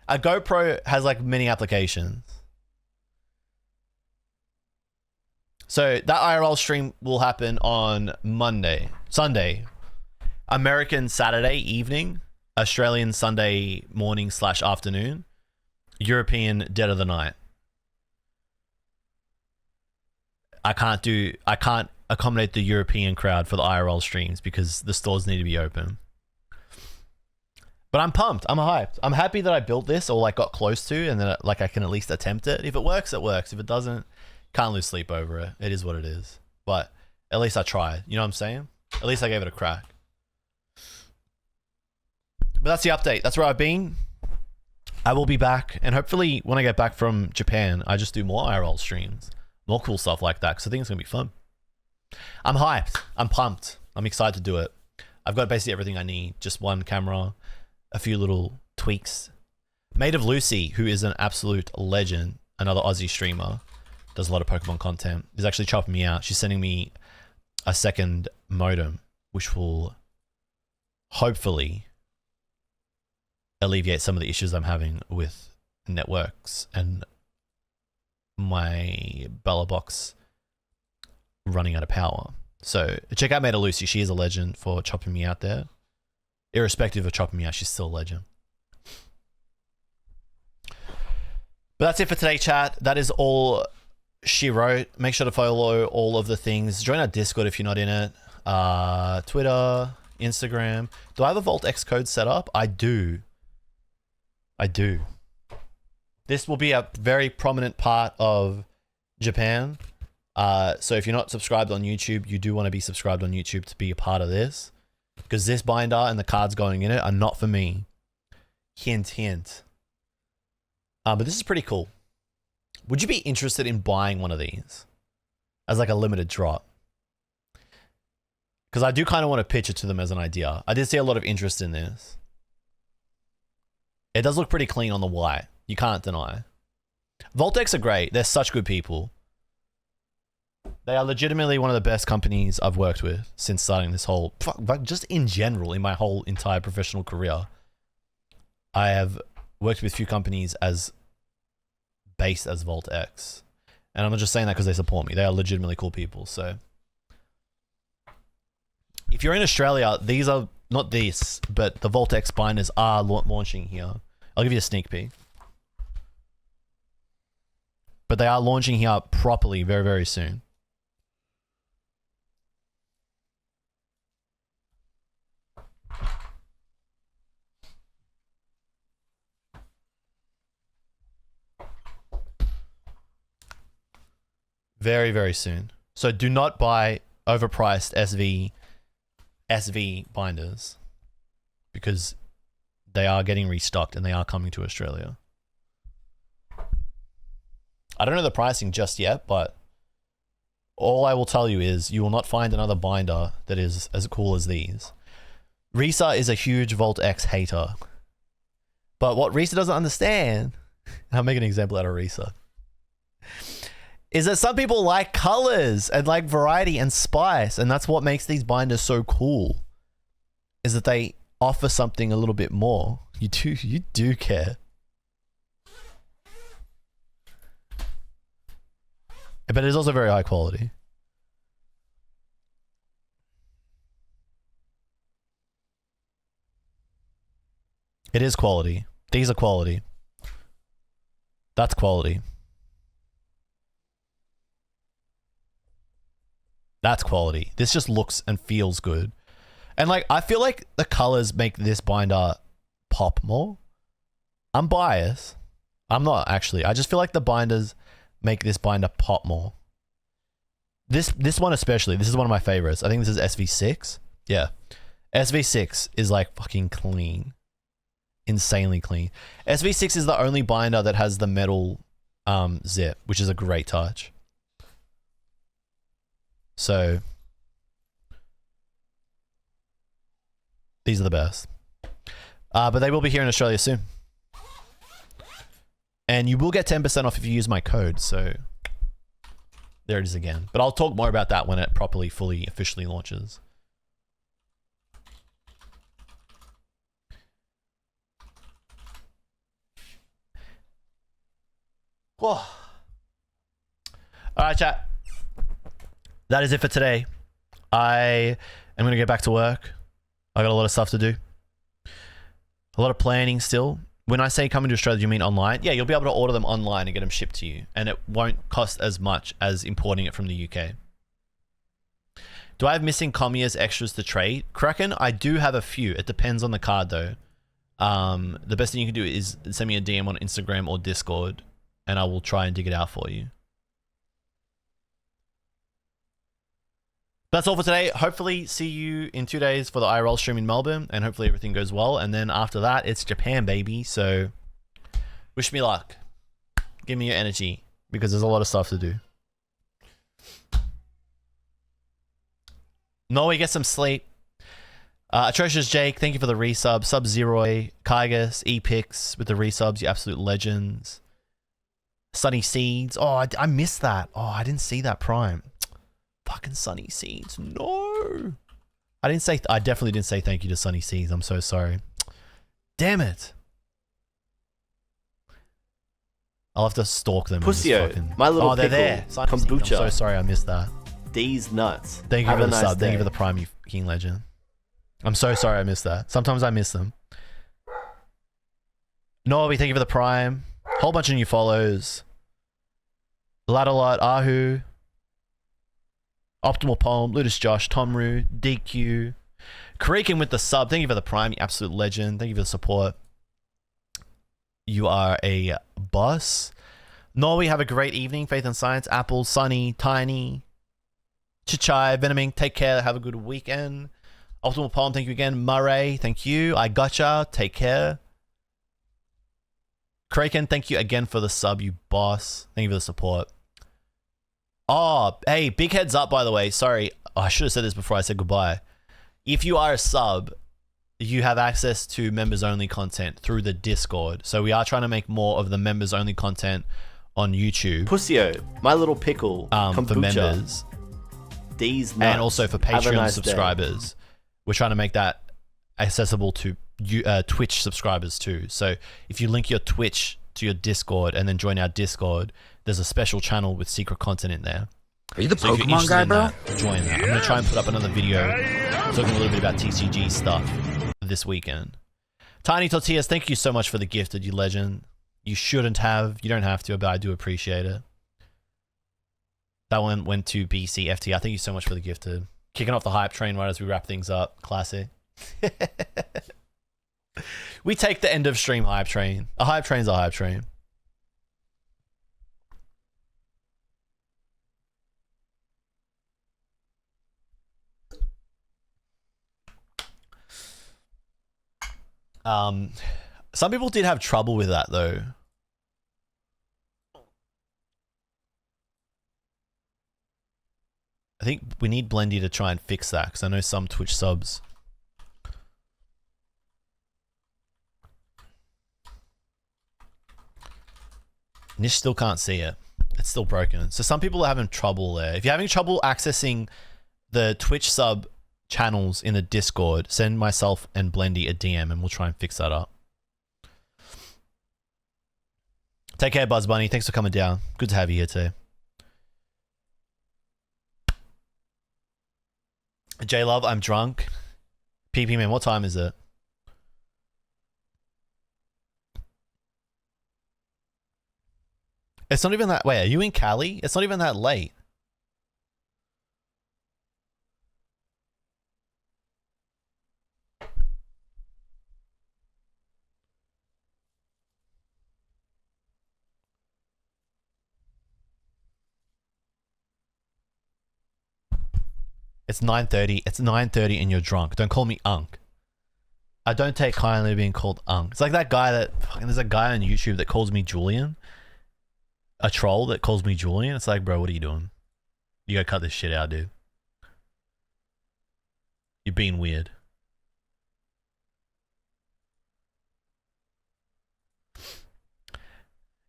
A GoPro has like many applications. So that IRL stream will happen on Sunday, American Saturday evening, Australian Sunday morning / afternoon, European dead of the night. I can't accommodate the European crowd for the IRL streams because the stores need to be open. But I'm pumped. I'm hyped. I'm happy that I built this or like got close to, and then like I can at least attempt it. If it works, it works. If it doesn't, can't lose sleep over it. It is what it is. But at least I tried. You know what I'm saying? At least I gave it a crack. But that's the update. That's where I've been. I will be back. And hopefully when I get back from Japan, I just do more IRL streams. More cool stuff like that. Because I think it's going to be fun. I'm hyped. I'm pumped. I'm excited to do it. I've got basically everything I need. Just one camera, a few little tweaks. Made of Lucy, who is an absolute legend, another Aussie streamer, does a lot of Pokemon content, is actually chopping me out. She's sending me a second modem, which will hopefully alleviate some of the issues I'm having with networks and my Bella box running out of power. So check out Made of Lucy. She is a legend for chopping me out there. Irrespective of chopping me out, she's still a legend. But that's it for today, chat. That is all she wrote. Make sure to follow all of the things. Join our Discord if you're not in it. Twitter, Instagram. Do I have a Vault X code set up? I do. This will be a very prominent part of Japan. So if you're not subscribed on YouTube, you do want to be subscribed on YouTube to be a part of this. Because this binder and the cards going in it are not for me. Hint, hint. But this is pretty cool. Would you be interested in buying one of these as like a limited drop? Because I do kind of want to pitch it to them as an idea. I did see a lot of interest in this. It does look pretty clean on the white. You can't deny. Voltex are great. They're such good people. They are legitimately one of the best companies I've worked with since starting this whole... just in general, in my whole entire professional career. I have worked with few companies as based as Voltex. And I'm not just saying that because they support me. They are legitimately cool people, so... If you're in Australia, these are... Not this, but the Voltex binders are launching here. I'll give you a sneak peek. But they are launching here properly very, very soon. Very, very soon. So do not buy overpriced SV binders because they are getting restocked and they are coming to Australia. I don't know the pricing just yet, but all I will tell you is you will not find another binder that is as cool as these. Risa is a huge Volt X hater. But what Risa doesn't understand, I'll make an example out of Risa, is that some people like colors and like variety and spice, and that's what makes these binders so cool, is that they offer something a little bit more. You do care. But it's also very high quality. It is quality. These are quality. That's quality. That's quality. This just looks and feels good. And like, I feel like the colors make this binder pop more. I'm biased. I'm not actually. I just feel like the binders make this binder pop more. This one especially, this is one of my favorites. I think this is SV6. Yeah. SV6 is like fucking clean. Insanely clean. SV6 is the only binder that has the metal zip, which is a great touch. So these are the best. But they will be here in Australia soon. And you will get 10% off if you use my code, so there it is again. But I'll talk more about that when it properly, fully, officially launches. Whoa. Alright, chat. That is it for today. I am going to get back to work. I got a lot of stuff to do. A lot of planning still. When I say coming to Australia, do you mean online? Yeah, you'll be able to order them online and get them shipped to you. And it won't cost as much as importing it from the UK. Do I have missing Commia's extras to trade? Kraken, I do have a few. It depends on the card though. The best thing you can do is send me a DM on Instagram or Discord and I will try and dig it out for you. That's all for today. Hopefully see you in 2 days for the IRL stream in Melbourne and hopefully everything goes well. And then after that, it's Japan, baby. So wish me luck. Give me your energy because there's a lot of stuff to do. No, we get some sleep. Atrocious Jake, thank you for the resub. Sub-Zero, Kygus, Epix with the resubs, you absolute legends. Sunny Seeds. Oh, I missed that. Oh, I didn't see that Prime. Fucking Sunny Seeds. No. I definitely didn't say thank you to Sunny Seeds. I'm so sorry. Damn it. I'll have to stalk them. Pussyo, my little they're pickle, there. kombucha. I'm so sorry I missed that. These nuts. Thank you Have for a the nice sub. Thank you day. for the Prime, you fucking legend. I'm so sorry I missed that. Sometimes I miss them. Norby, thank you for the Prime. Whole bunch of new follows. Ladalot, Ahu, Optimal Poem, Ludus Josh, Tomru, DQ, Creaking with the sub. Thank you for the Prime, you absolute legend. Thank you for the support. You are a boss. Norby, have a great evening. Faith and Science, Apple, Sunny, Tiny, Chichai, Venoming, take care. Have a good weekend. Optimal Poem, thank you again. Murray, thank you. I gotcha. Take care. Kraken, thank you again for the sub, you boss. Thank you for the support. Oh, hey, big heads up, by the way. Sorry, I should have said this before I said goodbye. If you are a sub, you have access to members-only content through the Discord. So we are trying to make more of the members-only content on YouTube. Pussyo, my little pickle, kombucha. For members. These nuts. And also for Have a Patreon nice subscribers. day. We're trying to make that accessible to Twitch subscribers too. So if you link your Twitch to your Discord and then join our Discord, there's a special channel with secret content in there. Are you the So if you're Pokemon interested guy, in bro? that, join that. I'm going to try and put up another video talking a little bit about TCG stuff this weekend. Tiny Tortillas, thank you so much for the gifted, you legend. You shouldn't have. You don't have to, but I do appreciate it. That one went to BCFT. Thank you so much for the gifted. Kicking off the hype train right as we wrap things up. Classic. We take the end of stream hype train. A hype train's a hype train. Some people did have trouble with that though. I think we need Blendy to try and fix that because I know some Twitch subs. Nish still can't see it. It's still broken. So some people are having trouble there. If you're having trouble accessing the Twitch sub channels in the Discord, send myself and Blendy a DM and we'll try and fix that up. Take care, Buzz Bunny. Thanks for coming down. Good to have you here too. jluv, I'm drunk. PP man, what time is it? It's not even that. Wait, are you in Cali? It's not even that late. It's 9:30. It's 9:30 and you're drunk. Don't call me Unk. I don't take kindly to being called Unk. It's like that guy that fucking there's a guy on YouTube that calls me Julian. A troll that calls me Julian. It's like, bro, what are you doing? You gotta cut this shit out, dude. You're being weird.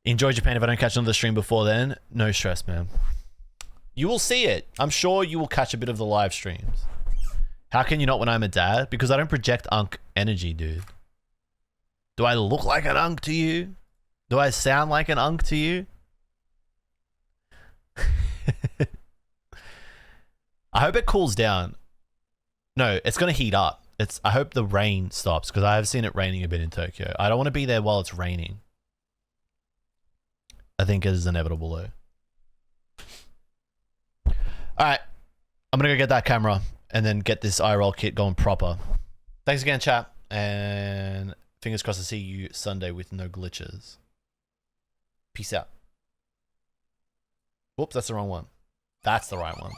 Enjoy Japan. If I don't catch another stream before then, no stress, man. You will see it. I'm sure you will catch a bit of the live streams. How can you not when I'm a dad? Because I don't project Unk energy, dude. Do I look like an Unk to you? Do I sound like an Unk to you? I hope it cools down. No, it's going to heat up. I hope the rain stops because I have seen it raining a bit in Tokyo. I don't want to be there while it's raining. I think it is inevitable though. Alright, I'm gonna go get that camera and then get this IRL kit going proper. Thanks again, chat, and fingers crossed to see you Sunday with no glitches. Peace out. Whoops, that's the wrong one. That's the right one.